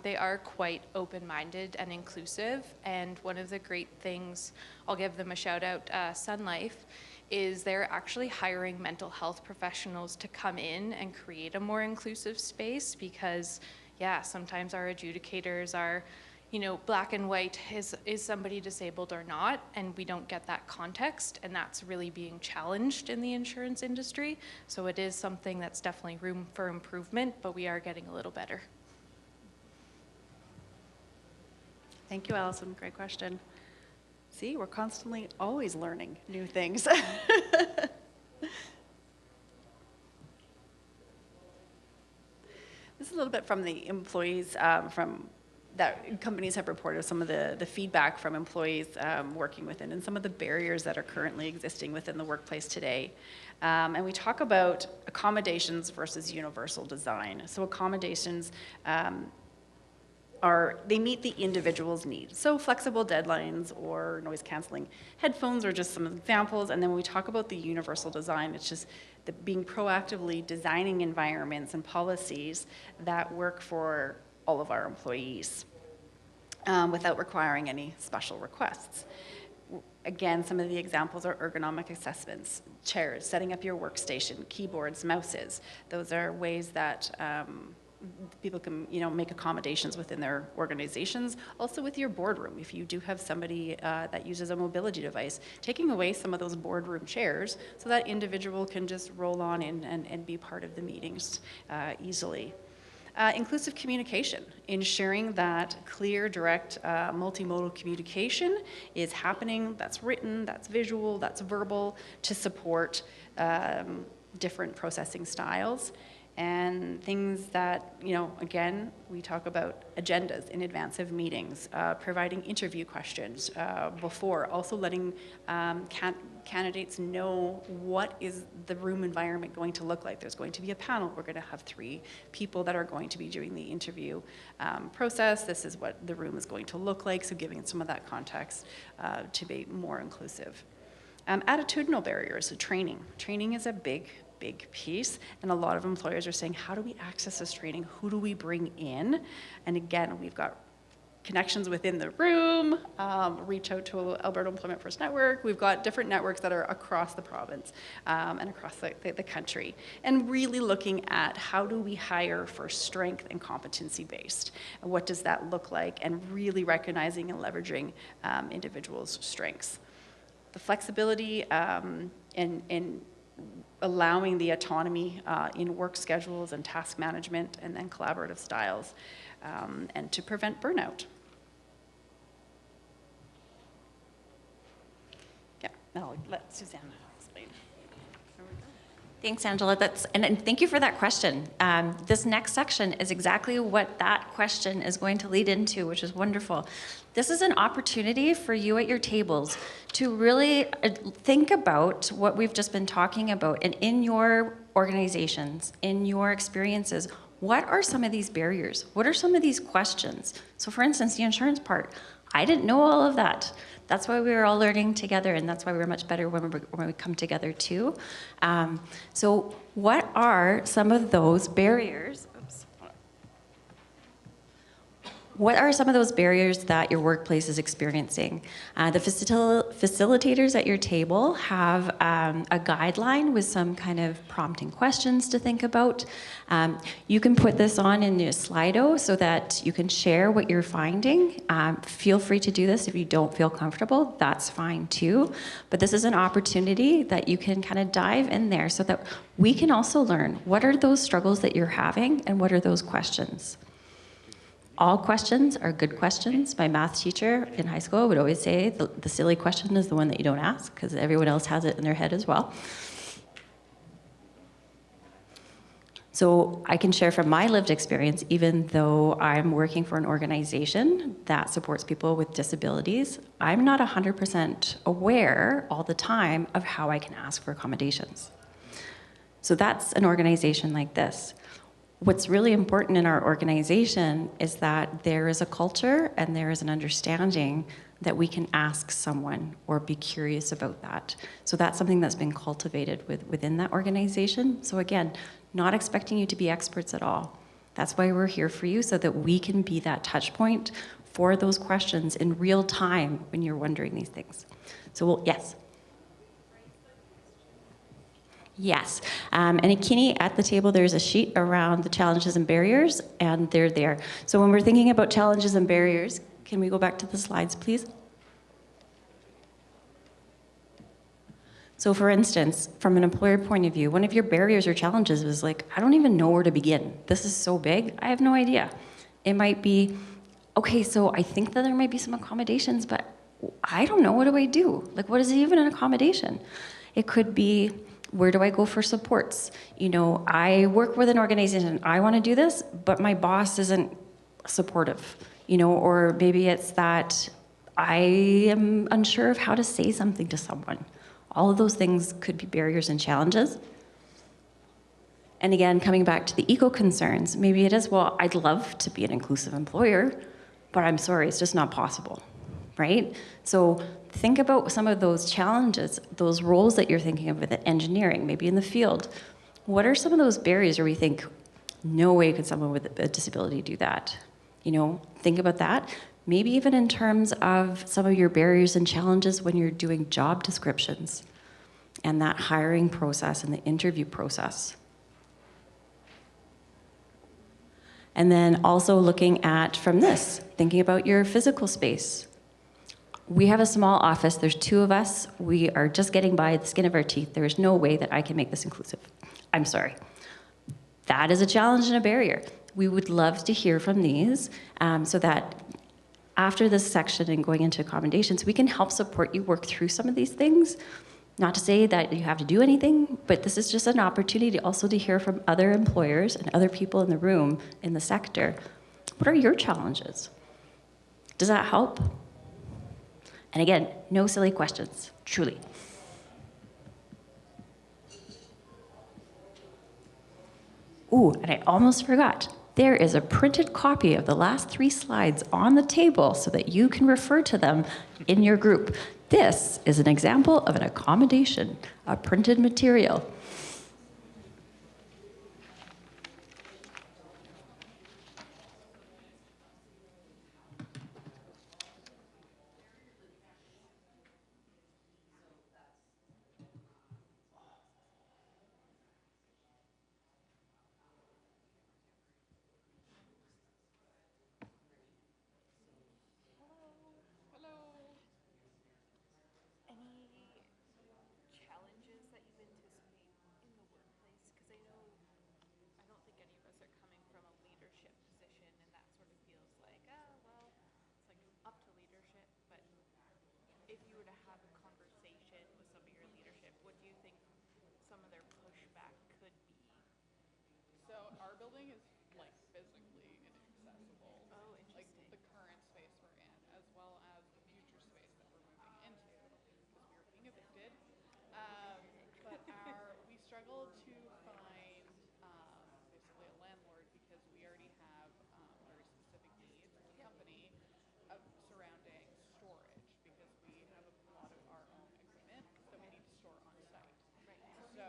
They are quite open-minded and inclusive. And one of the great things, I'll give them a shout out, Sun Life, is they're actually hiring mental health professionals to come in and create a more inclusive space because, yeah, sometimes our adjudicators are, you know, black and white, is somebody disabled or not, and we don't get that context, and that's really being challenged in the insurance industry. So it is something that's definitely room for improvement, but we are getting a little better. Thank you, Allyson. Great question. See, we're constantly always learning new things. This is a little bit from the employees, from that companies have reported some of the feedback from employees working within and some of the barriers that are currently existing within the workplace today. And we talk about accommodations versus universal design. So accommodations they meet the individual's needs. So flexible deadlines or noise canceling headphones are just some examples. And then when we talk about the universal design, it's just being proactively designing environments and policies that work for all of our employees without requiring any special requests. Again, some of the examples are ergonomic assessments, chairs, setting up your workstation, keyboards, mouses. Those are ways that people can, make accommodations within their organizations. Also with your boardroom, if you do have somebody that uses a mobility device, taking away some of those boardroom chairs so that individual can just roll on in and be part of the meetings easily. Inclusive communication, ensuring that clear, direct, multimodal communication is happening, that's written, that's visual, that's verbal, to support different processing styles. And things that, again, we talk about agendas in advance of meetings, providing interview questions before, also letting candidates know what is the room environment going to look like. There's going to be a panel. We're going to have 3 people that are going to be doing the interview process. This is what the room is going to look like, so giving some of that context to be more inclusive. Attitudinal barriers, so training. Training is a big piece, and a lot of employers are saying, how do we access this training? Who do we bring in? And again, we've got connections within the room, reach out to Alberta Employment First Network. We've got different networks that are across the province and across the country, and really looking at how do we hire for strength and competency based? And what does that look like? And really recognizing and leveraging individuals' strengths. The flexibility in allowing the autonomy in work schedules and task management, and then collaborative styles, and to prevent burnout. Yeah, I'll let Susannah explain. Thanks, Angela. And thank you for that question. This next section is exactly what that question is going to lead into, which is wonderful. This is an opportunity for you at your tables to really think about what we've just been talking about, and in your organizations, in your experiences, what are some of these barriers? What are some of these questions? So for instance, the insurance part, I didn't know all of that. That's why we were all learning together, and that's why we're much better when we come together too. So what are some of those barriers? What are some of those barriers that your workplace is experiencing? The facilitators at your table have a guideline with some kind of prompting questions to think about. You can put this on in your Slido so that you can share what you're finding. Feel free to do this if you don't feel comfortable, that's fine too. But this is an opportunity that you can kind of dive in there so that we can also learn what are those struggles that you're having and what are those questions. All questions are good questions. My math teacher in high school would always say the silly question is the one that you don't ask, because everyone else has it in their head as well. So I can share from my lived experience, even though I'm working for an organization that supports people with disabilities, I'm not 100% aware all the time of how I can ask for accommodations. So that's an organization like this. What's really important in our organization is that there is a culture and there is an understanding that we can ask someone or be curious about that. So that's something that's been cultivated within that organization. So again, not expecting you to be experts at all. That's why we're here for you, so that we can be that touch point for those questions in real time when you're wondering these things. So yes. Yes. And Akini, at the table, there's a sheet around the challenges and barriers, and they're there. So when we're thinking about challenges and barriers, can we go back to the slides, please? So for instance, from an employer point of view, one of your barriers or challenges is like, I don't even know where to begin. This is so big, I have no idea. It might be, okay, so I think that there might be some accommodations, but I don't know, what do I do? Like, what is even an accommodation? It could be, where do I go for supports? You know, I work with an organization, I want to do this, but my boss isn't supportive, you know, or maybe it's that I am unsure of how to say something to someone. All of those things could be barriers and challenges. And again, coming back to the eco concerns, maybe it is, well, I'd love to be an inclusive employer, but I'm sorry, it's just not possible, right? So think about some of those challenges, those roles that you're thinking of with engineering, maybe in the field. What are some of those barriers where we think, no way could someone with a disability do that? You know, think about that. Maybe even in terms of some of your barriers and challenges when you're doing job descriptions and that hiring process and the interview process. And then also looking at, from this, thinking about your physical space. We have a small office, there's 2 of us. We are just getting by the skin of our teeth. There is no way that I can make this inclusive. I'm sorry. That is a challenge and a barrier. We would love to hear from these so that after this section and going into accommodations, we can help support you work through some of these things. Not to say that you have to do anything, but this is just an opportunity also to hear from other employers and other people in the room, in the sector. What are your challenges? Does that help? And again, no silly questions, truly. Ooh, and I almost forgot. There is a printed copy of the last 3 slides on the table so that you can refer to them in your group. This is an example of an accommodation, a printed material. So our building is like physically inaccessible. Oh, like the current space we're in, as well as the future space that we're moving into, because we are being evicted. But we struggle to find basically a landlord because we already have very specific needs as a company of surrounding storage, because we have a lot of our own equipment that we need to store on site. Right. So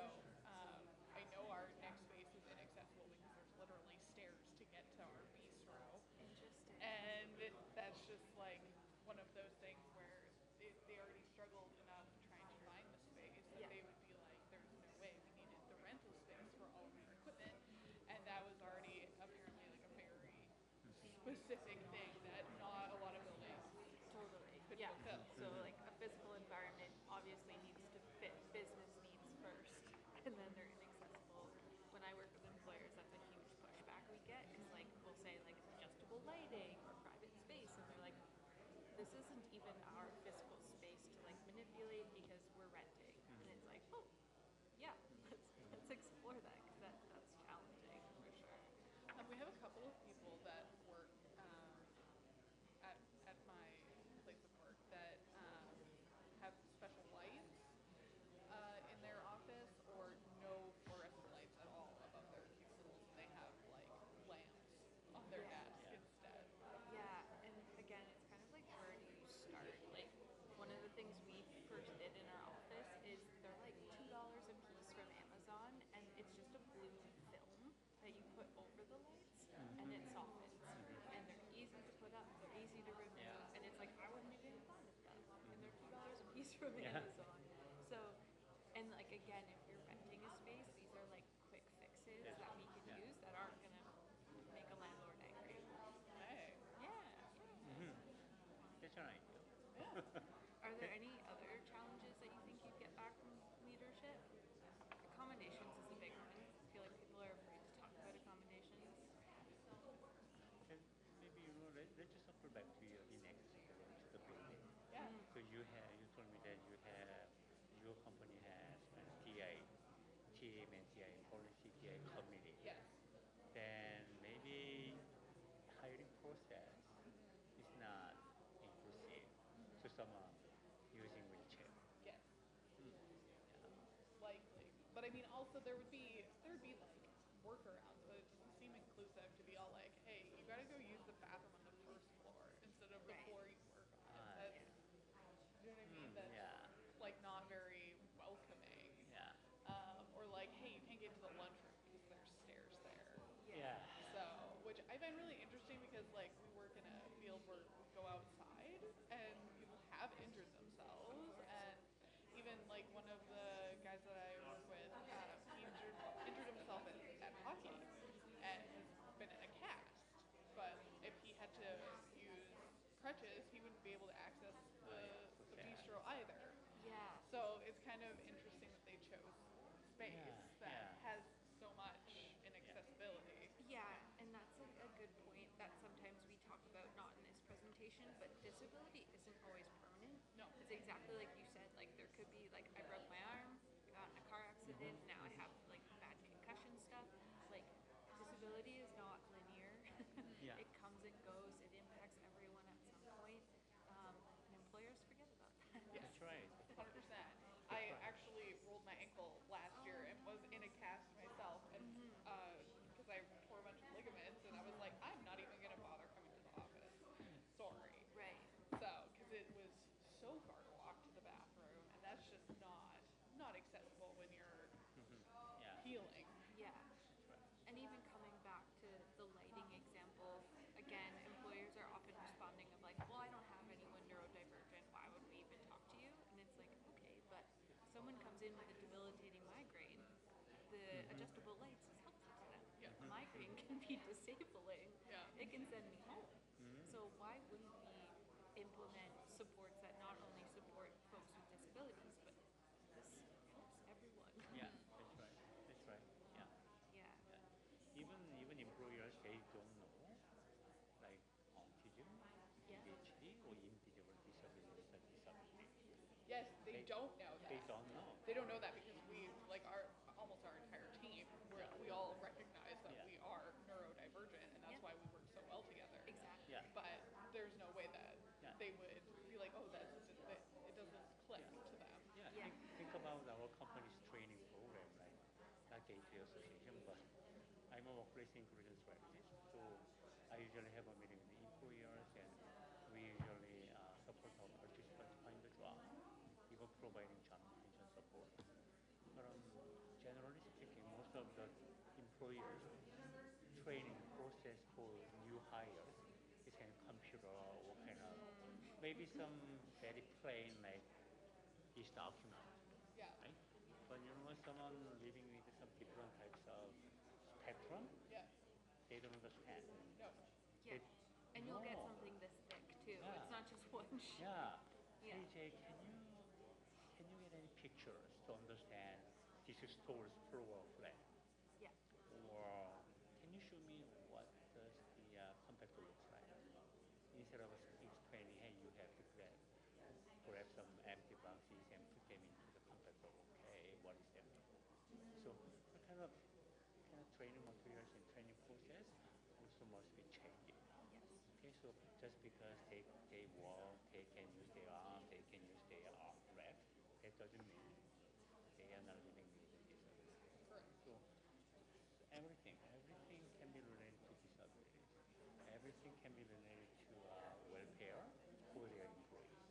I know our next space is inaccessible because there's literally stairs to get to our bistro. Interesting. And that's just like one of those things where they already struggled enough trying to find the space that they would be like, there's no way. We needed the rental space for all of our equipment. And that was already apparently like a very specific thing that not a lot of buildings could fulfill. So like a physical environment obviously needs to fit business needs first, and then they're inaccessible. When I work with employers, that's a huge pushback we get, is like we'll say like adjustable lighting or private space, and they're like, this isn't even our physical space to like manipulate because we're renting. And it's like, oh, yeah, let's explore that, because that's challenging for sure. We have a couple of people that work at my place of work that have special lights in their office, or no fluorescent lights at all above their cubicles. They have like lamps on their desk instead. Yeah, and again, it's kind of like, where do you start? from Yeah. Amazon. So, and like again, if you're renting a space, these are like quick fixes Yes. that we can Yeah. use that aren't gonna make a landlord angry. Hey. Yeah. That's right. Are there any other challenges that you think you'd get back from leadership? Accommodations is a big one. I feel like people are afraid to talk about accommodations. Then maybe let's just circle back to your next to the building. Yeah. So you told me that your company has a TI team and TI policy, TI committee. Yes. Then maybe hiring process is not inclusive to someone using wheelchair. Yes. Likely. But I mean, also there would be like workarounds, but it doesn't seem inclusive to be all like, hey, you gotta go use the bathroom on the first floor instead of the Right. floor you work on. Ah, That's, you know what I mean? That's yeah. like not very welcoming. Yeah. Or like, hey, you can't get to the lunchroom because there's stairs there. Yeah. So, which I find really interesting because like we work in a field where we go outside and people have injured themselves, and even like one of the guys that I work with, he injured himself at hockey and has been in a cast. But if he had to use crutches, he wouldn't be able to access the bistro either. Yeah. So it's kind of interesting that they chose space that has so much inaccessibility. Yeah, and that's a good point that sometimes we talk about not in this presentation, but disability isn't always permanent. No. It's exactly like you said, like there could be like I broke my arm, I got in a car accident, now I have like bad concussion stuff. Like disability is not linear. Yeah. It comes and goes, it impacts everyone at some point. And employers forget about that. That's right. 100%. I actually rolled my ankle last year and was in a cast myself, and because I tore a bunch of ligaments, and I was like, I'm not even gonna bother coming to the office. Sorry. Right. So, because it was so far to walk to the bathroom, and that's just not accessible when you're Yeah. healing. Yeah. And even coming back to the lighting example, again, employers are often responding of like, well, I don't have anyone neurodivergent, why would we even talk to you? And it's like, okay, but if someone comes in with a debilitating migraine, the adjustable lights is helpful to them. Yeah. A migraine can be disabling. Yeah. It can send me home. So why wouldn't we implement supports that not only support folks with disabilities, but this helps everyone? Yeah. That's right. That's right. Yeah. Yeah. Even employers, they don't know, like autism, Yeah. ADHD, or invisible disabilities and disability. Yes, they don't know that. They don't know. They don't know that because we, like almost our entire team, we all recognize that Yeah. we are neurodivergent, and that's Yeah. why we work so well together. Exactly. Yeah. But there's no way that Yeah. they would be like, oh, it doesn't click Yeah. to them. Yeah. Yeah. Think about our company's training program, like not Gateway Association, but I'm a workplace inclusion strategist. So I usually have a meeting with the employers, and we usually support our participants find the job, even providing job retention support. But generally speaking, most of the employers training process for new hires is kind of computer or kind of maybe some very plain like this document, Yeah. right? But someone living with some different types of spectrum, Yeah. they don't understand. No. Yeah. They- And you'll get no. something this thick too. Yeah. It's not just one sheet. Yeah. Yeah. Hey Jay, can you get any pictures to understand this store's floor plan? Yeah. Or can you show me what does the compactor looks like? Instead of explaining, hey, you have to grab some empty boxes and put them into the compactor. Okay, what is that? So the kind of training materials and training process also must be changing. Yes. Okay, so just because they walk, they can use their arm, they can use their leg, that doesn't mean they are not living with a disability. Correct. So everything can be related to disabilities. Everything can be related to welfare for their employees.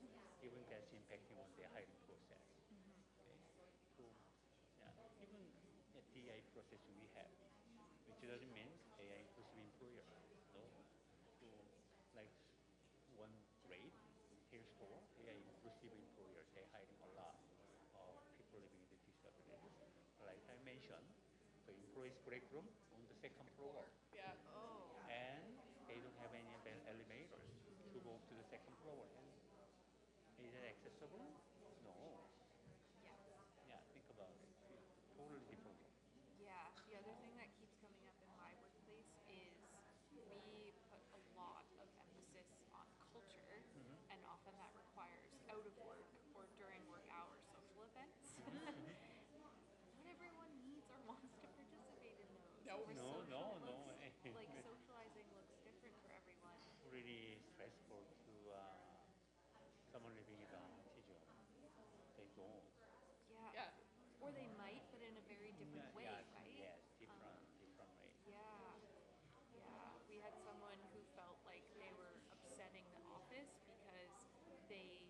Even that's impacting on their hiring process. Okay? So yeah, even at DI process we have, which doesn't mean they are inclusive employer. No. So like one great hair store, they are inclusive employers. They hiring a break room on the second floor. Yeah. And they don't have any elevators to go to the second floor. And is it accessible? No. Yeah, think about it. It's totally different. Yeah, the other thing that keeps coming up in my workplace is we put a lot of emphasis on culture, and often that requires out of work or during work hours social events. Not everyone needs or wants to participate in those. No, Or no, social no, no. looks, like socializing looks different for everyone. Really stressful to someone living in the job. They don't. Yeah. Yeah. Or they might, but in a very different way, Yeah, right? yes, different way. Yeah. Yeah. We had someone who felt like they were upsetting the office because they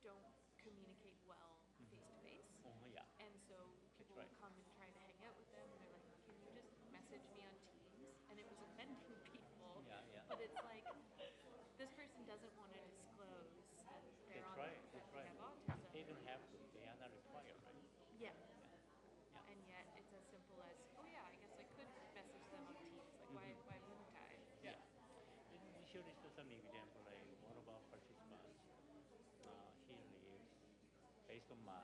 don't communicate well face to face. Oh, yeah. And so people right. would come and try to hang out with them, and they're like, "Can you just message me on Teams?" And it was offending people. Yeah, yeah. But it's like, this person doesn't want to disclose that they're That's on right, that that's they right. have autism. They don't have to. They are not required, right? Yeah. Yeah. And yet it's as simple as, oh yeah, I guess I could message them on Teams. Like, why wouldn't I? Yeah. We should list some example. Like one of our participants, he lives based on my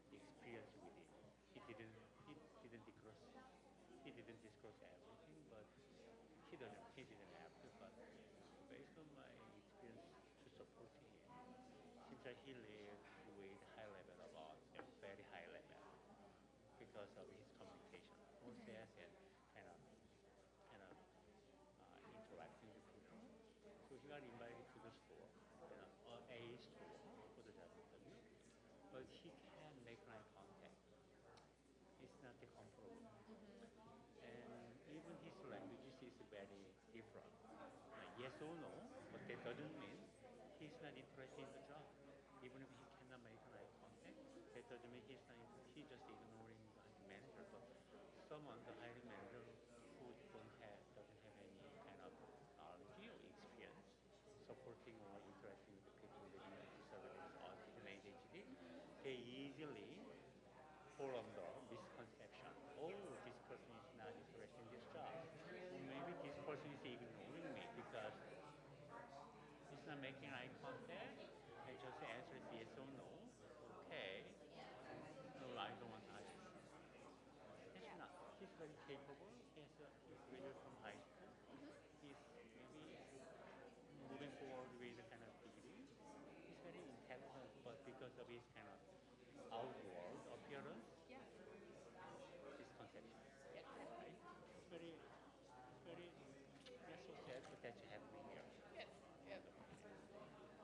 experience with him. He didn't disclose everything, but he didn't have to. But based on my experience to support him, seems like he lives with high level of autism, very high level, because of his communication process and kind of interacting with people. So he got invited to the store, a store for the job interview, but he can't make eye contact. It's not the comfortable. And even his language is very different. Yes or no, but that doesn't mean he's not interested in the job. Even if he cannot make an eye contact, that doesn't mean he's not interested. He's just ignoring the manager. But someone, the hiring manager, who doesn't have any kind of knowledge or experience supporting or interacting with the people living with disabilities, autism, ADHD, they easily fall under misconception. Oh, this person is not interested in this job. Or maybe this person is ignoring me because he's not making eye contact and just answers yes or no. Okay. No, I don't want to hire him. That's not. He's very capable. He's graduated from high school. He's maybe moving forward with a kind of degree. He's very intelligent, but because of his kind of outward appearance, Yeah. misconception. Right? It's very, so sad, but that's happening here. Yes. Yes.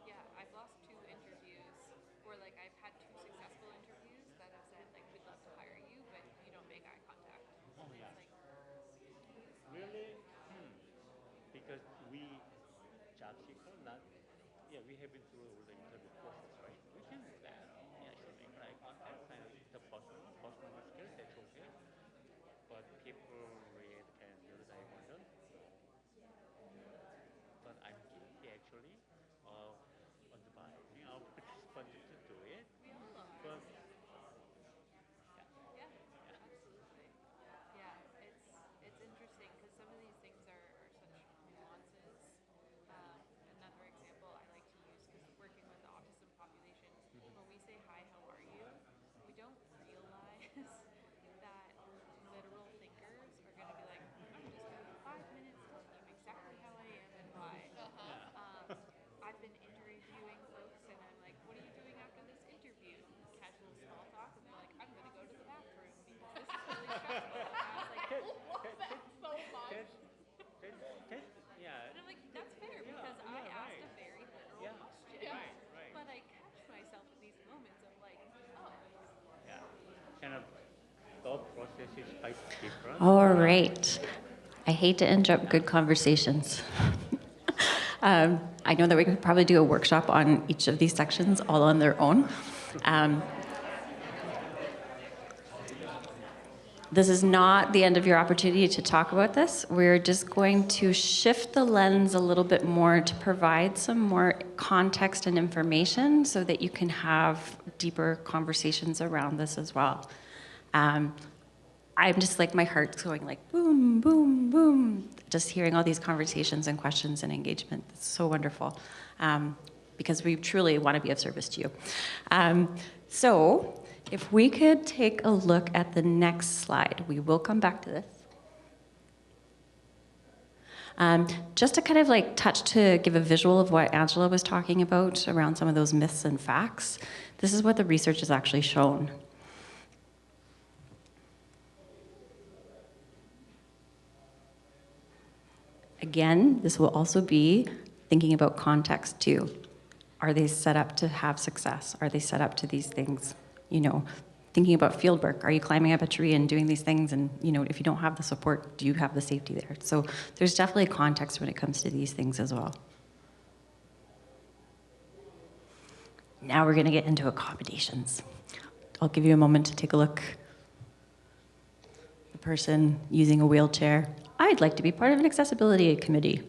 Yeah, I've lost 2 interviews, or like I've had 2 successful interviews that have said like, we'd love to hire you, but you don't make eye contact. Oh, yeah. It's like, Really? Because we job seeker, not, we have been through all the interview process, right? We can do that. Yeah, sure, make eye contact, kind of the personal skills, that's okay. But people read kind of neurodivergent, but I'm guilty actually of advising our participants to do it. we all are. But Yeah, absolutely. Yeah, it's interesting because some of these things are such nuances. Another example I like to use, because working with the autism population, when we say hi, how are you, we don't realize that literal thinkers are going to be like, I'm just going to 5 minutes telling you exactly how I am and why. I've been interviewing folks and I'm like, what are you doing after this interview? Casual small talk, and they're like, I'm going to go to the bathroom because this is really stressful. And I was like, So much. yeah. and I'm like, that's fair because I asked a very literal question. Right. But I catch myself in these moments of like, oh. Yeah. Kind of thought process is quite different. All right. I hate to interrupt good conversations. I know that we could probably do a workshop on each of these sections all on their own. This is not the end of your opportunity to talk about this. We're just going to shift the lens a little bit more to provide some more context and information so that you can have deeper conversations around this as well. I'm just like, my heart's going like boom, boom, boom, just hearing all these conversations and questions and engagement. It's so wonderful, because we truly want to be of service to you. So if we could take a look at the next slide, we will come back to this. Just to kind of like touch to give a visual of what Angela was talking about around some of those myths and facts, this is what the research has actually shown. Again, this will also be thinking about context too. Are they set up to have success? Are they set up to these things? You know, thinking about field work. Are you climbing up a tree and doing these things? And, you know, if you don't have the support, do you have the safety there? So there's definitely context when it comes to these things as well. Now we're going to get into accommodations. I'll give you a moment to take a look. The person using a wheelchair. I'd like to be part of an accessibility committee.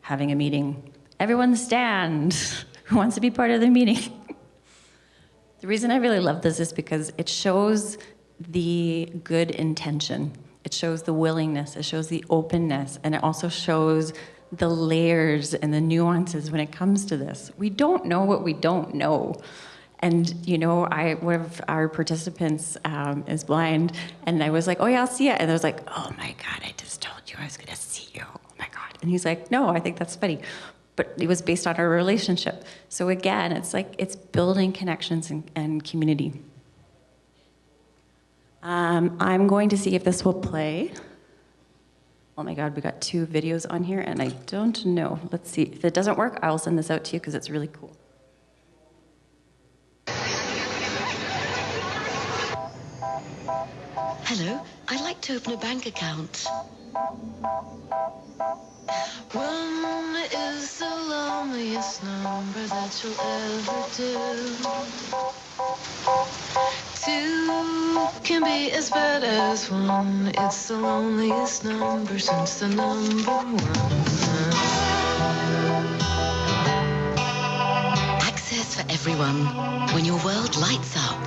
Having a meeting. Everyone stand. Who wants to be part of the meeting? The reason I really love this is because it shows the good intention. It shows the willingness. It shows the openness. And it also shows the layers and the nuances when it comes to this. We don't know what we don't know. And, you know, one of our participants is blind, and I was like, oh yeah, I'll see it. And I was like, oh my God, I just told you I was gonna see you. Oh my God. And he's like, no, I think that's funny. But it was based on our relationship. So again, it's like, it's building connections and community. I'm going to see if this will play. Oh my God, we got 2 videos on here, and I don't know. Let's see. If it doesn't work, I'll send this out to you because it's really cool. Hello, I'd like to open a bank account. One is the loneliest number that you'll ever do. 2 can be as bad as 1. It's the loneliest number since the number 1. Access for everyone when your world lights up.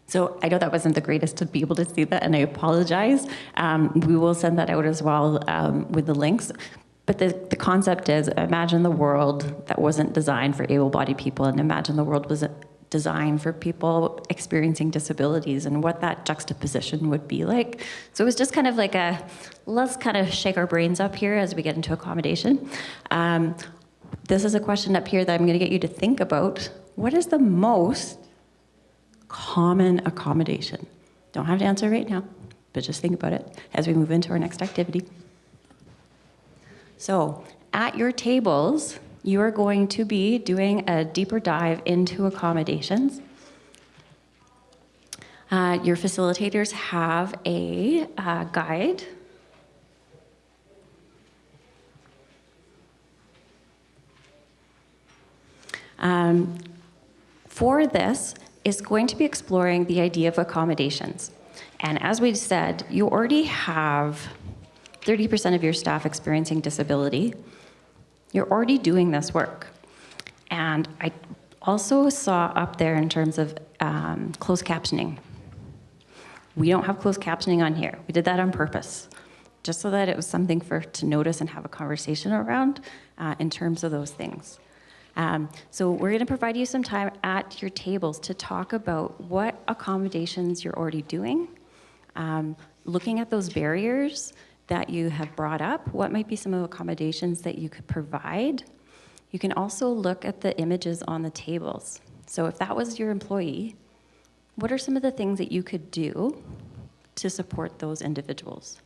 So I know that wasn't the greatest to be able to see that, and I apologize. We will send that out as well with the links. But the concept is, imagine the world that wasn't designed for able-bodied people, and imagine the world was designed for people experiencing disabilities and what that juxtaposition would be like. So it was just kind of like let's kind of shake our brains up here as we get into accommodation. This is a question up here that I'm gonna get you to think about. What is the most common accommodation? Don't have to answer right now, but just think about it as we move into our next activity. So at your tables, you are going to be doing a deeper dive into accommodations. Your facilitators have a guide. For this, is going to be exploring the idea of accommodations. And as we said, you already have 30% of your staff experiencing disability. You're already doing this work. And I also saw up there in terms of closed captioning. We don't have closed captioning on here. We did that on purpose, just so that it was something to notice and have a conversation around in terms of those things. So we're going to provide you some time at your tables to talk about what accommodations you're already doing, looking at those barriers that you have brought up, what might be some of the accommodations that you could provide. You can also look at the images on the tables. So if that was your employee, what are some of the things that you could do to support those individuals?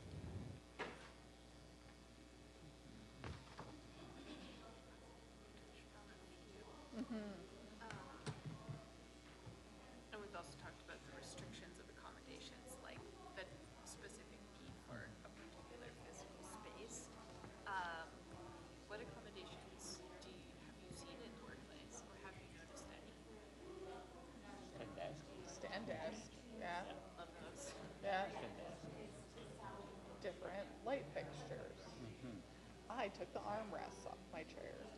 And we've also talked about the restrictions of accommodations, like the specific need for a particular physical space. What accommodations have you seen in the workplace, or have you noticed any? Stand desk, yeah. Love those. Yeah. Different light fixtures. I took the armrests off my chairs.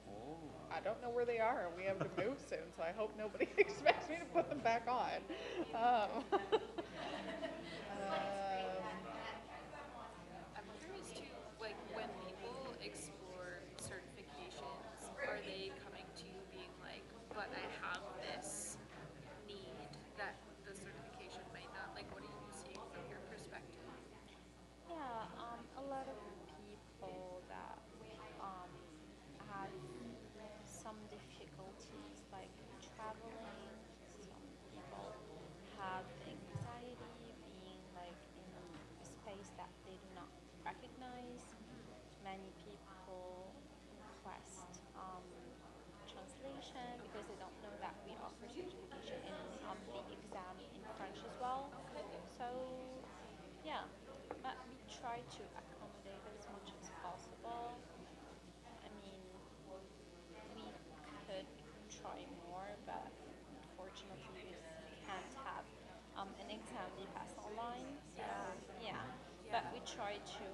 I don't know where they are, and we have to move soon, so I hope nobody expects me to put them back on. organized. Many people request translation because they don't know that we offer certification in the exam in French as well. So yeah, but we try to accommodate as much as possible. I mean, we could try more, but unfortunately we can't have an exam be passed online. So yeah, but we try to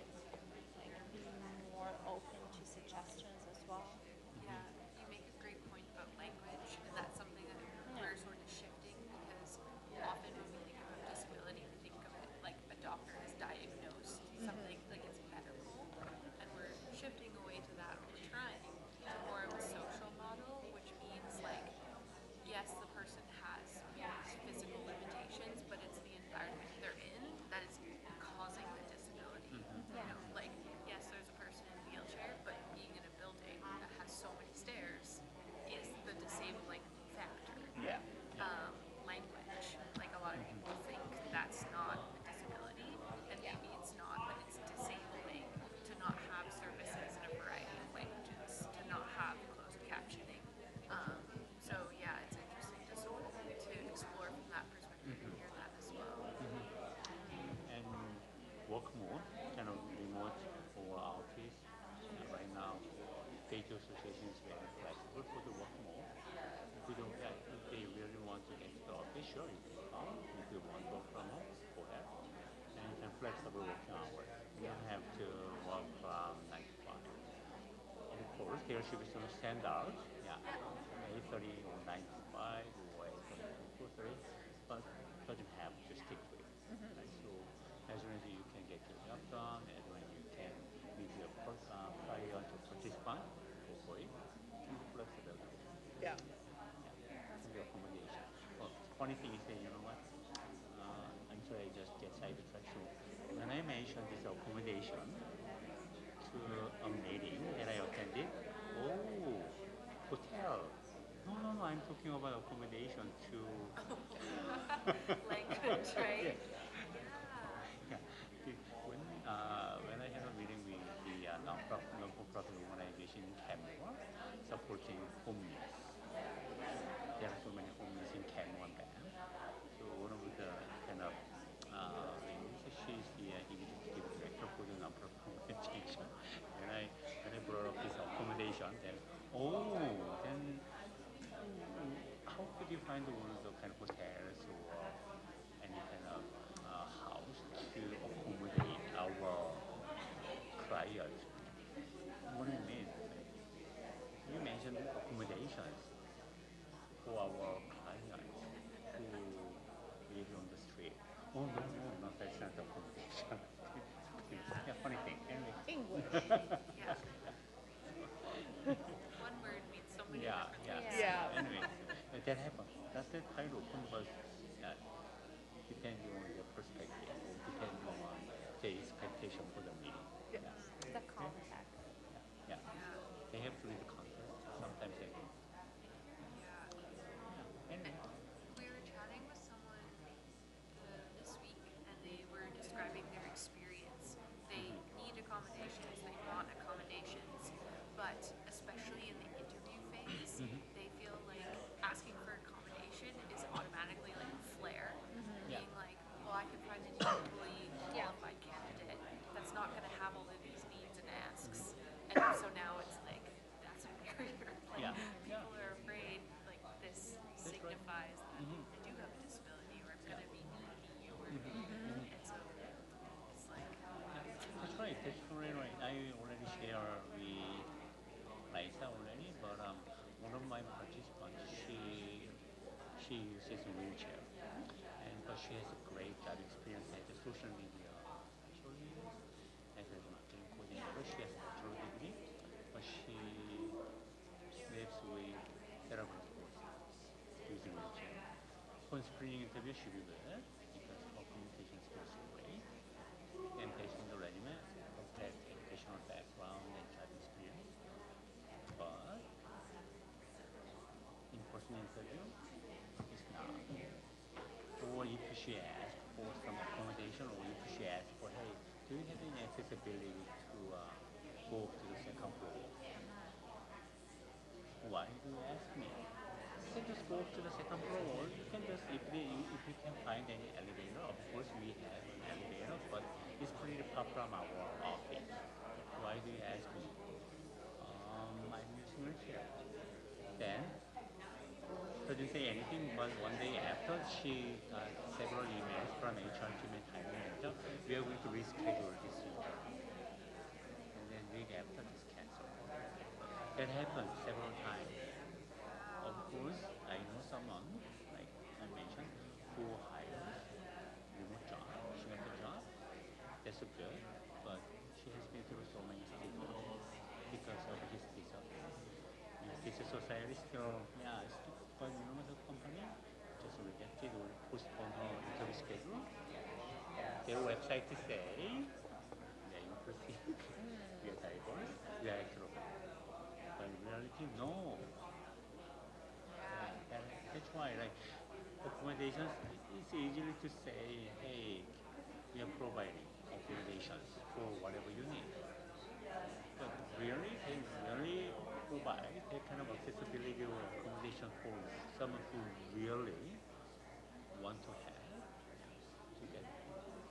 like be more open to suggestions as well. Yeah, you make a great point about language, and that's something that we're sort of shifting because often when we think about disability, we think of it like a doctor has diagnosed something, like it's medical, and we're shifting away to that. We're trying to more of a social model, which means like, yes, the person has physical limitations, but it's the environment they're in that is causing the disability. You know, like, yes, there's a person in a wheelchair, but being in a building that has so many stairs is the disabling factor. Yeah. Language, like a lot of people think that's not a disability, and maybe it's not, but it's disabling to not have services in a variety of languages, to not have closed captioning. So yeah, it's interesting to sort of to explore from that perspective and hear that as well. And work more, kind of remote or office. Right now, State Association is very flexible for the work more. If you don't have, if they really want to get to the office, sure, you can come. If you want to work from home, go ahead. And you can flexible working hours. You don't have to work from 9 to 5. And of course, there should be some standards. Yeah, 8:30 or 9 to 5 or 8:30 to 4:30, but doesn't have to stick to it. Right? So as long as you can get your job done, as long as you can meet your prior to participant, go for it. And flexibility. Yeah. And the accommodation. Well, funny thing is that, you know what? I'm sorry, I just get sidetracked. So when I mentioned this accommodation to a meeting that I attended, oh, hotel. No, I'm talking about accommodation to Language, right? Yeah. When I had a meeting with the non-profit organization in Canmore supporting homeless. There are so many homeless in Canmore and Bam. So one of the kind of she's the executive director for the non-profit organization. And I brought up this accommodation, then how could you find one of the kind of hotels or any kind of house to accommodate our clients? What do you mean? You mentioned accommodations for our clients who live on the street. Oh no, that's not accommodation. Yeah, funny thing. Anyway. English. Yeah. One word means so many Yeah, different things. Yeah. Anyway, that happens. That's the kind of open, but depending on your perspective or depending on the expectation for the meeting. Yes. The context. Yeah. They have to read the context. Sometimes they do. Anyway. We were chatting with someone this week, and they were describing their experience. They need accommodations, they want accommodations, but especially in the interview phase, they feel like asking for accommodation is automatically like a flare, being like, well, I can find an equally qualified candidate that's not going to have all of these needs and asks, and so now it's like that's a barrier. Like people are afraid, like this signifies that I do have a disability, or I'm going to be needy, or and so it's like That's right. That's totally right. I already share with Lisa already, but one of my participants, she uses a wheelchair, but she has a great job experience at the social media. Actually, as a marketing coordinator, she has a bachelor degree, but she lives with cerebral palsy using wheelchair. On screening interview, she will be good because her communication skills are great. And based on the resume, compared educational background and job experience. But in-person interview is not. Or if she asks for some accommodation, or if she asks for, hey, do you have any accessibility to go up to the second floor? Why do you ask me? You can just go up to the second floor, or you can just, if you can find any elevator, of course we have an elevator, but it's pretty far from our office. Why do you ask me? I'm using a chair. Then, doesn't say anything, but one day after, she got several emails from HR team and hiring manager. We are going to reschedule this week. And then week after, just cancel. That happened several times. Of course, I know someone, like I mentioned, who hired remote job. She got the job. That's good, but she has been through so many struggles because of his disability. This society still, but you know the company just rejected or postponed her interview schedule. Their website to say, we are inclusive, we are diverse, we are equitable. But in reality, no. That's why, like, accommodations, it's easy to say, hey, we are providing accommodations for whatever you need. But really, they really provide that kind of accessibility or accommodation for someone who really want to have to get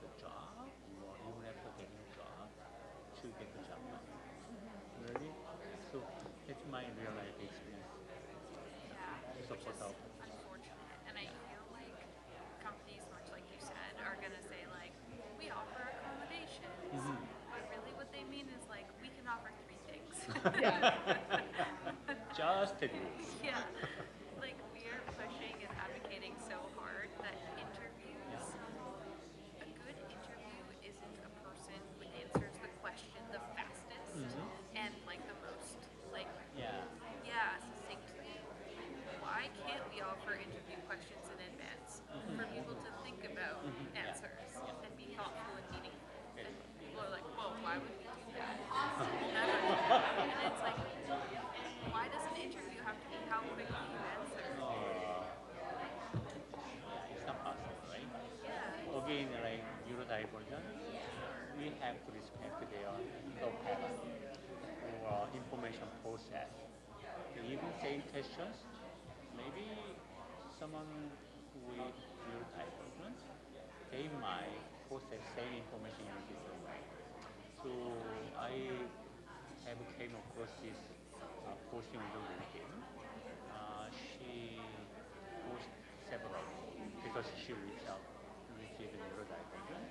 the job, or even after getting a job, to get the job done. Really? So that's my real life experience. To support our Unfortunate. And I feel like companies, much like you said, are going to say, like, we offer accommodations. But really what they mean is, like, we can offer 3 things. just this. Yeah. Like, we are pushing and advocating so hard that interviews, a good interview isn't a person who answers the question the fastest and, like, the most, like, succinctly. Why can't we offer interview questions in advance for people to think about answers and be thoughtful and meaningful? And people are like, well, why would we do that? Never do that. And it's like, why does an interview have to be how quickly you answer? It's not possible, right? Yeah. Again, like neurodivergent, we have to respect their pattern or information process. Even same questions, maybe someone with neurodivergent, they might process same information in a different way. So I have came across this posting on the LinkedIn. She posted several because she reached out to the neurodivergent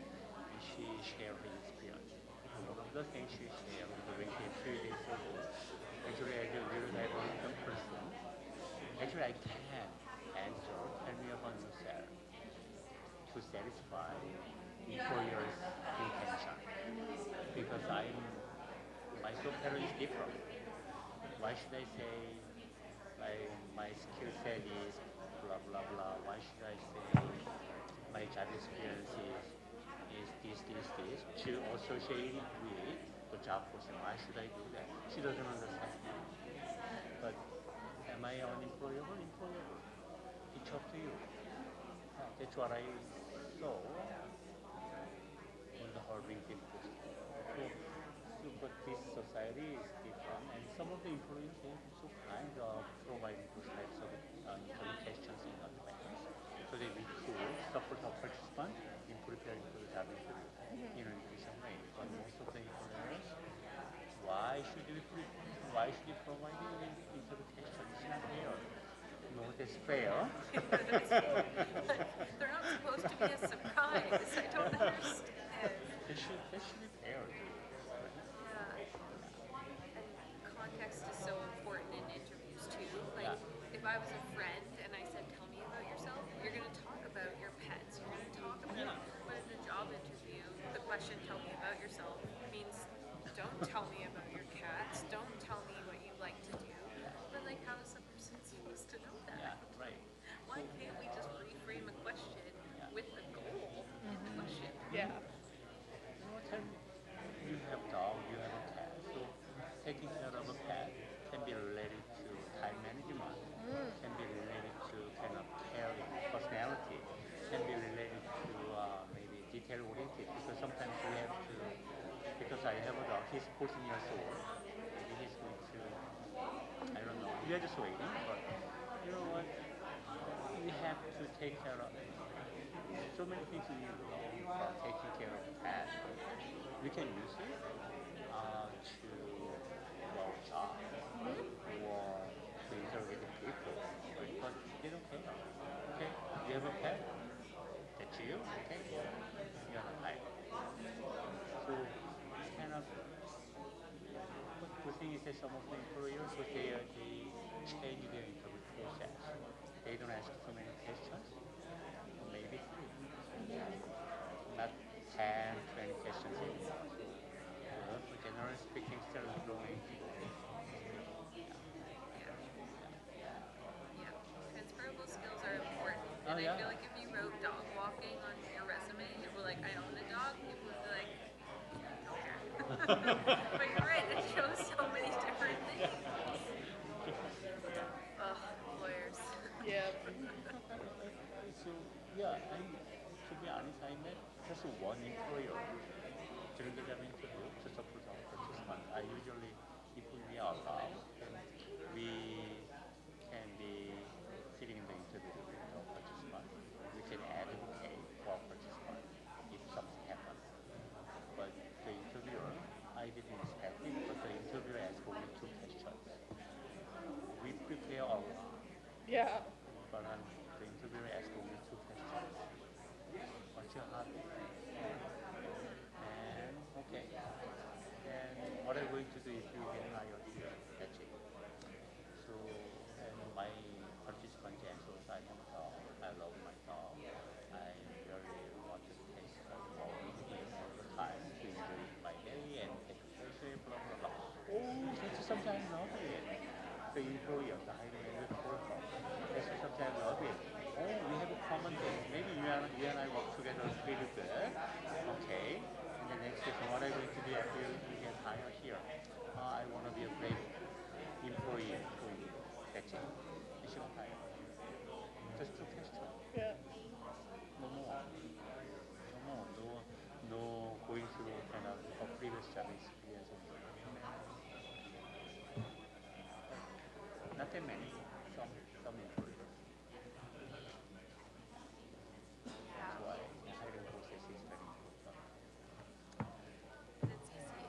and she shared her experience. One of the things she shared on the LinkedIn 3 days ago, actually as a neurodivergent person, actually I can answer, tell me about yourself to satisfy employer's intention because my software is different. Why should I say like my skill set is blah blah blah? Why should I say my job experience is this to associate it with the job person? Why should I do that? She doesn't understand. But am I unemployable? Employable. It's up to you. That's what I saw on the whole LinkedIn post. But this society is different, and some of the employees they also kind of providing those types of interview questions in advance, so they could support our participant in preparing for the job interview in an efficient way. But most of the employers, why should you provide interview questions? It's not fair. No, that's fair. They're not supposed to be a surprise. I don't understand. They should be fair. And context is so important in interviews too. Like, if I was a friend and I said, tell me about yourself, you're going to talk about your pets. You're going to talk about, but in a job interview, the question, tell me about yourself, means don't tell me about your cats. Don't tell me what you like to do. But, like, how is a person supposed to know that? Yeah, right. Why can't we just reframe a question with the goal in the question? Yeah. Tell me, you have a dog, you have a cat. So taking care of a pet can be related to time management, can be related to kind of caring, personality, can be related to maybe detail oriented because sometimes we have to he's 14 years old. Maybe he's going to, I don't know. We are just waiting, but you know what? We have to take care of so many things we need for taking care of the pet. We can use it to do our job or to interact with people, but they don't care. Okay, you have a pet, that's you, okay, you're not like. So it's kind of, but the thing is that some of the employers, so they change their interview process. They don't ask so many questions, maybe three, not 10, 20 questions anymore. So generally speaking, still growing. Yeah, transferable skills are important. Oh, And yeah. I feel like if you wrote dog walking on your resume, and you were like, I own a dog, people would be like, don't care. But you're right, it shows so many different things. Ugh, lawyers. Yeah. So yeah, to be honest, I met just one employer during the job interview to support our participant. I usually, if we are allowed, we can be sitting in the interview with our participant. We can advocate for our participant if something happens. But the interviewer, I didn't expect it, but the interviewer asked only 2 questions. We prepare a lot. Yeah. But the interviewer asked only 2 questions. What's your hobby? And okay. And what are you going to do if you get hired here? That's it. So, and my participant answer was, I have a dog. I love my dog. I really want to take more with him all the time to enjoy my day and take a pleasure, blah, blah, blah. Oh, that's sometimes not it. The employer, the hiring manager, that's sometimes love it. Oh, we have a common thing. Maybe you and I work together pretty good. Okay. And the next question, what are you going to do after you get hired here? I want to be a great employee for you. That's it. You should hire. Just 2 questions. Yeah. No more. No more. No going through kind of a previous job experience. Not that many. Some employers. That's why the hiring process is very important.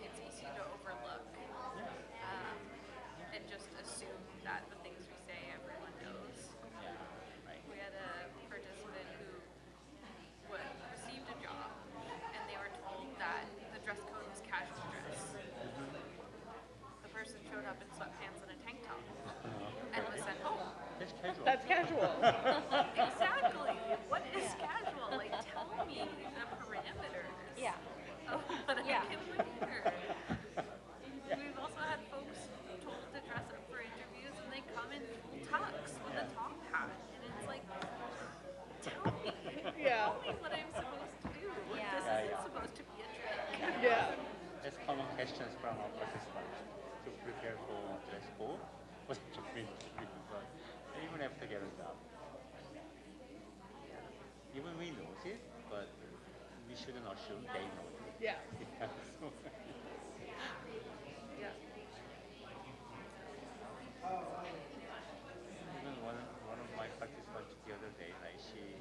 It's easy to overlook and just assume that the things we say everyone knows. Yeah, right. We had a participant who received a job and they were told that the dress code was casual dress. The person showed up in sweatpants and a tank top and was sent home. That's casual. That's casual. Exactly. What is casual? Like, tell me the parameters. Yeah. Of what Yeah. I can wear. We've also had folks told to dress up for interviews and they come in full tux with a top hat. And it's like, tell me. Yeah. Tell me what I'm supposed to do. Yeah. This isn't supposed to be a trick. Yeah. That's common questions from our participants to prepare for dress code. But they even have to get a job. Even we know it, but we shouldn't assume they know it. Yeah. Yeah. Even one of my participants the other day, like she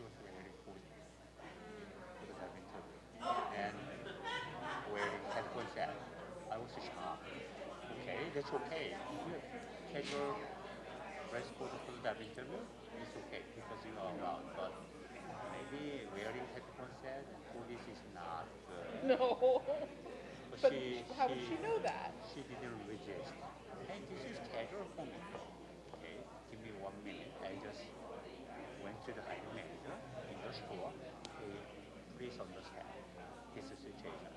was wearing hoodie for the job interview and wearing headphone set. I was shocked. Okay, that's okay. Casual dress code for the job interview is okay because you are around, but maybe wearing headphone set and hoodies is not good. No. But But how would she know that? She didn't resist. Hey, this is casual for me. Okay, give me 1 minute. I just went to the hiring manager in the store. Hey, please understand this is the situation.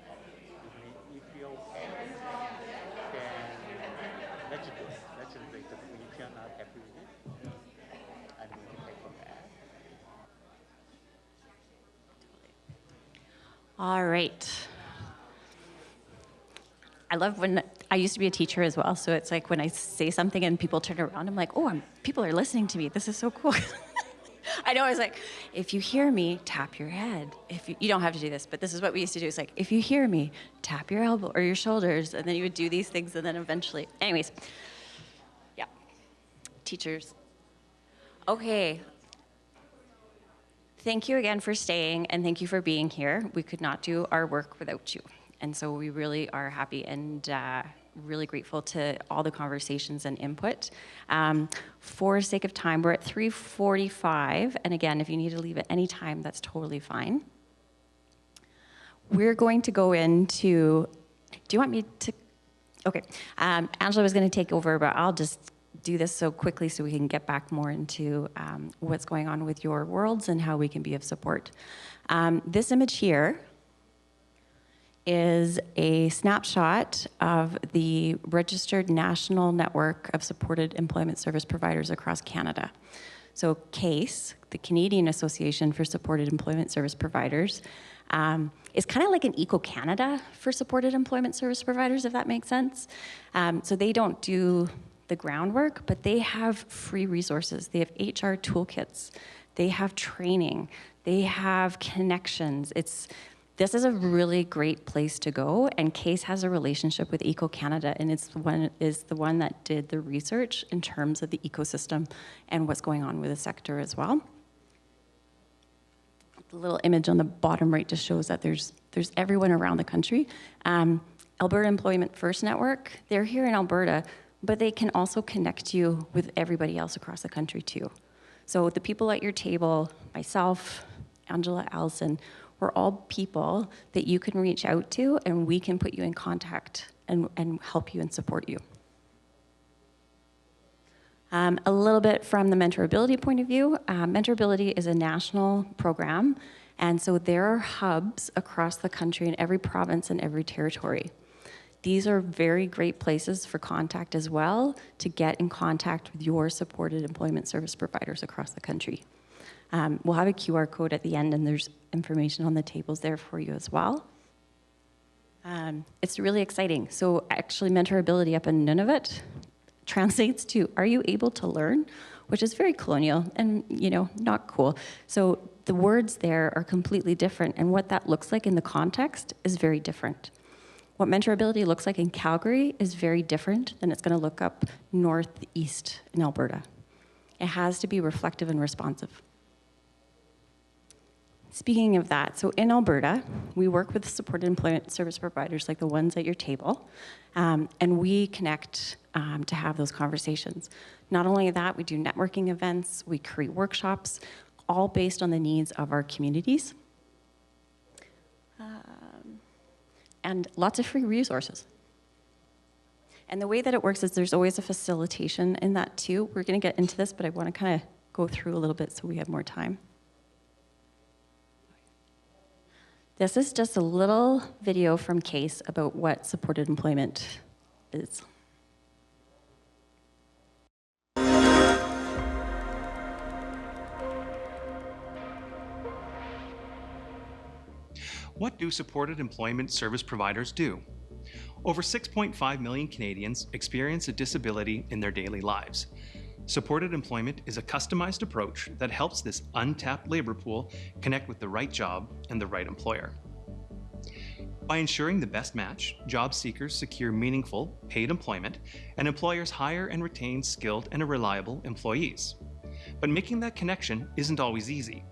If you're okay, then let's do it. Let's do it. If you're not happy with it, I'm going to take from that. All right. I love when I used to be a teacher as well, so it's like when I say something and people turn around, I'm like, oh, people are listening to me. This is so cool. I know, I was like, if you hear me, tap your head. If you don't have to do this, but this is what we used to do. It's like, if you hear me, tap your elbow or your shoulders, and then you would do these things, and then eventually, anyways, yeah, teachers. Okay. Thank you again for staying, and thank you for being here. We could not do our work without you. And so we really are happy and really grateful to all the conversations and input. For sake of time, we're at 3:45, and again, if you need to leave at any time, that's totally fine. We're going to go into, do you want me to, okay. Angela was gonna take over, but I'll just do this so quickly so we can get back more into what's going on with your worlds and how we can be of support. This image here is a snapshot of the registered national network of supported employment service providers across Canada. So CASE, the Canadian Association for Supported Employment Service Providers, is kind of like an Eco-Canada for supported employment service providers, if that makes sense. So they don't do the groundwork, but they have free resources. They have HR toolkits. They have training. They have connections. This is a really great place to go, and CASE has a relationship with Eco-Canada, and it's the one that did the research in terms of the ecosystem and what's going on with the sector as well. The little image on the bottom right just shows that there's everyone around the country. Alberta Employment First Network, they're here in Alberta, but they can also connect you with everybody else across the country too. So the people at your table, myself, Angela, Allyson, we're all people that you can reach out to, and we can put you in contact and help you and support you. A little bit from the mentorability point of view. Mentorability is a national program, and so there are hubs across the country in every province and every territory. These are very great places for contact as well, to get in contact with your supported employment service providers across the country. We'll have a QR code at the end, and there's information on the tables there for you as well. It's really exciting. So actually, mentorability up in Nunavut translates to, are you able to learn? Which is very colonial and, not cool. So the words there are completely different, and what that looks like in the context is very different. What mentorability looks like in Calgary is very different than it's going to look up northeast in Alberta. It has to be reflective and responsive. Speaking of that, so in Alberta, we work with supported employment service providers like the ones at your table, and we connect to have those conversations. Not only that, we do networking events, we create workshops, all based on the needs of our communities. And lots of free resources. And the way that it works is there's always a facilitation in that too. We're gonna get into this, but I wanna kind of go through a little bit so we have more time. This is just a little video from CASE about what supported employment is. What do supported employment service providers do? Over 6.5 million Canadians experience a disability in their daily lives. Supported employment is a customized approach that helps this untapped labor pool connect with the right job and the right employer. By ensuring the best match, job seekers secure meaningful, paid employment, and employers hire and retain skilled and reliable employees. But making that connection isn't always easy.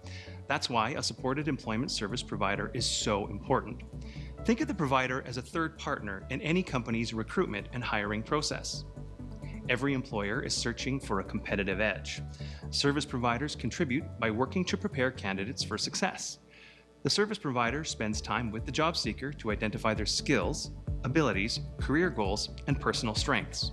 That's why a supported employment service provider is so important. Think of the provider as a third partner in any company's recruitment and hiring process. Every employer is searching for a competitive edge. Service providers contribute by working to prepare candidates for success. The service provider spends time with the job seeker to identify their skills, abilities, career goals, and personal strengths.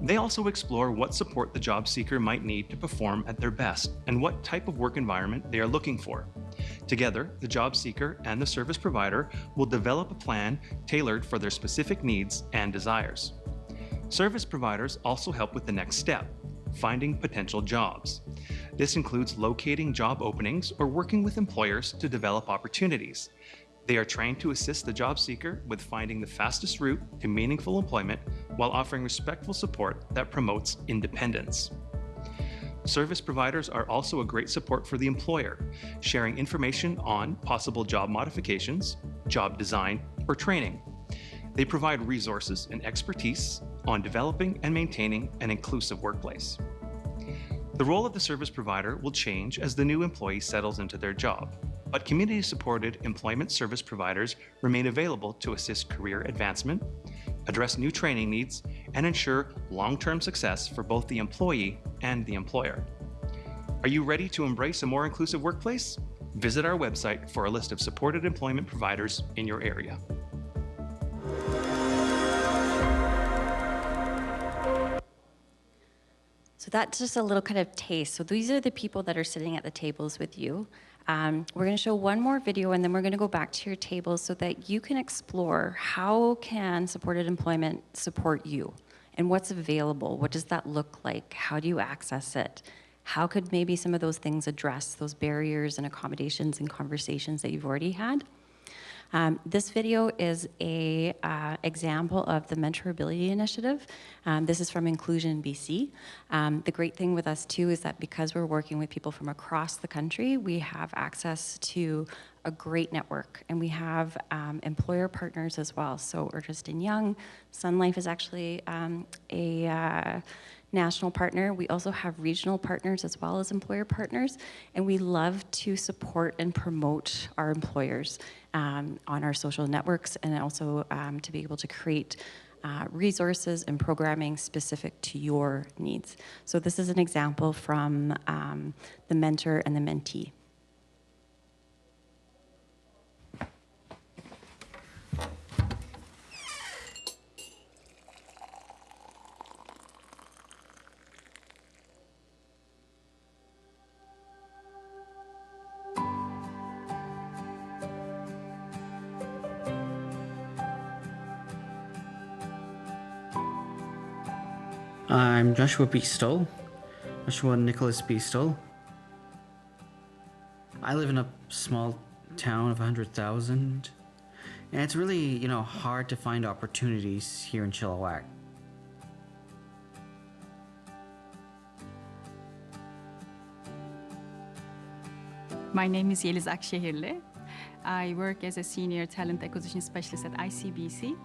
They also explore what support the job seeker might need to perform at their best and what type of work environment they are looking for. Together, the job seeker and the service provider will develop a plan tailored for their specific needs and desires. Service providers also help with the next step, finding potential jobs. This includes locating job openings or working with employers to develop opportunities. They are trained to assist the job seeker with finding the fastest route to meaningful employment while offering respectful support that promotes independence. Service providers are also a great support for the employer, sharing information on possible job modifications, job design, or training. They provide resources and expertise on developing and maintaining an inclusive workplace. The role of the service provider will change as the new employee settles into their job, but community-supported employment service providers remain available to assist career advancement, address new training needs, and ensure long-term success for both the employee and the employer. Are you ready to embrace a more inclusive workplace? Visit our website for a list of supported employment providers in your area. So that's just a little kind of taste. So these are the people that are sitting at the tables with you. We're going to show one more video, and then we're going to go back to your tables so that you can explore how can supported employment support you, and what's available. What does that look like? How do you access it? How could maybe some of those things address those barriers and accommodations and conversations that you've already had? This video is a example of the Mentorability Initiative. This is from Inclusion BC. The great thing with us too is that because we're working with people from across the country, we have access to a great network, and we have employer partners as well. So Ernst & Young, Sun Life is actually a national partner. We also have regional partners as well as employer partners, and we love to support and promote our employers on our social networks, and also to be able to create resources and programming specific to your needs. So this is an example from the mentor and the mentee. I'm Joshua Beastol, Joshua Nicholas Beastol. I live in a small town of 100,000, and it's really, hard to find opportunities here in Chilliwack. My name is Yeliz Akşehirli. I work as a senior talent acquisition specialist at ICBC.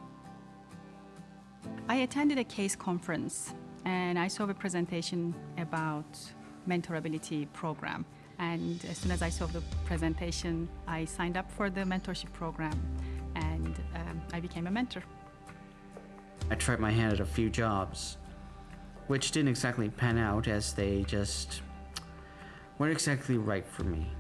I attended a case conference, and I saw a presentation about mentorability program. And as soon as I saw the presentation, I signed up for the mentorship program, and I became a mentor. I tried my hand at a few jobs, which didn't exactly pan out, as they just weren't exactly right for me.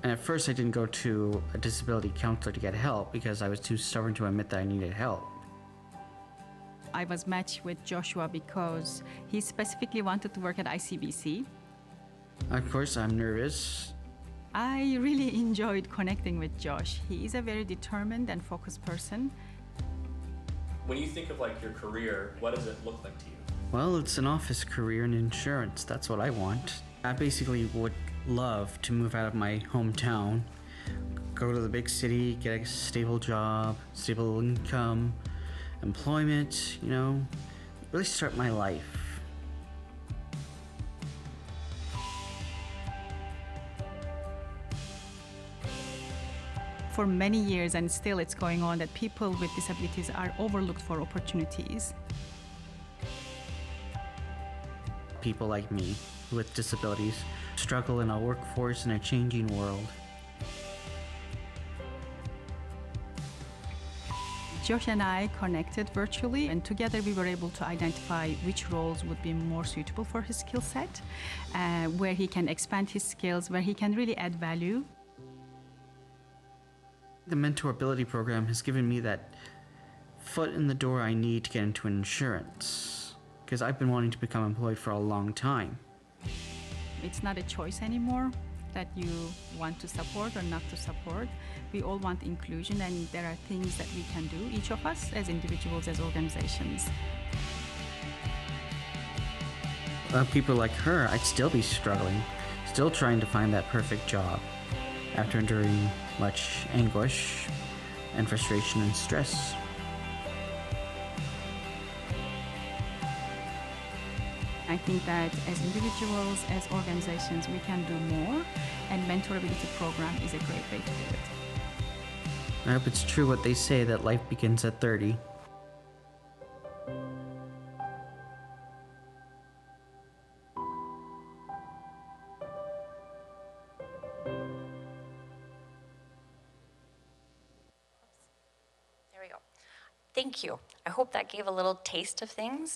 And at first I didn't go to a disability counselor to get help because I was too stubborn to admit that I needed help. I was matched with Joshua because he specifically wanted to work at ICBC. Of course, I'm nervous. I really enjoyed connecting with Josh. He is a very determined and focused person. When you think of your career, what does it look like to you? Well, it's an office career in insurance. That's what I want. I basically would love to move out of my hometown, go to the big city, get a stable job, stable income, employment, really start my life. For many years, and still it's going on, that people with disabilities are overlooked for opportunities. People like me with disabilities struggle in a workforce in a changing world. Josh and I connected virtually, and together we were able to identify which roles would be more suitable for his skill set, where he can expand his skills, where he can really add value. The mentorability program has given me that foot in the door I need to get into insurance, because I've been wanting to become employed for a long time. It's not a choice anymore that you want to support or not to support. We all want inclusion, and there are things that we can do, each of us, as individuals, as organizations. Without people like her, I'd still be struggling, still trying to find that perfect job, after enduring much anguish and frustration and stress. I think that as individuals, as organizations, we can do more, and mentorability program is a great way to do it. I hope it's true what they say that life begins at 30. There we go. Thank you. I hope that gave a little taste of things.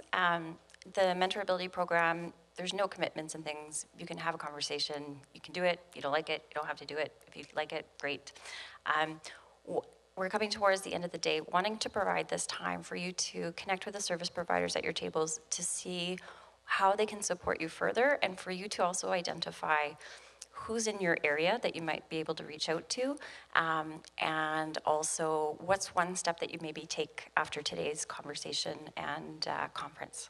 The mentorability program, there's no commitments and things. You can have a conversation. You can do it. You don't like it, you don't have to do it. If you like it, great. We're coming towards the end of the day, wanting to provide this time for you to connect with the service providers at your tables to see how they can support you further, and for you to also identify who's in your area that you might be able to reach out to, and also what's one step that you maybe take after today's conversation and conference.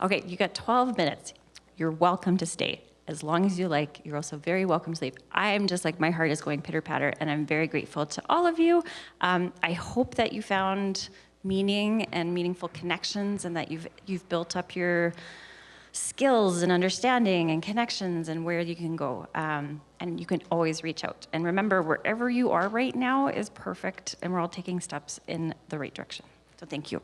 Okay, you got 12 minutes. You're welcome to stay as long as you like. You're also very welcome to leave. I'm just like, my heart is going pitter patter, and I'm very grateful to all of you. I hope that you found meaning and meaningful connections, and that you've built up your skills and understanding and connections and where you can go. And you can always reach out. And remember, wherever you are right now is perfect, and we're all taking steps in the right direction. So thank you.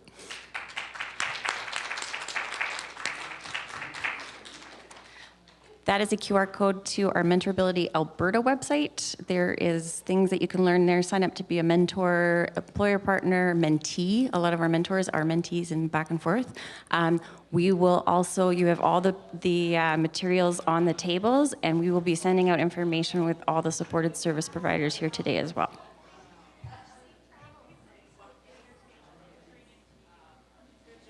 That is a QR code to our Mentorability Alberta website. There is things that you can learn there. Sign up to be a mentor, employer partner, mentee. A lot of our mentors are mentees and back and forth. We will also, you have all the materials on the tables, and we will be sending out information with all the supported service providers here today as well.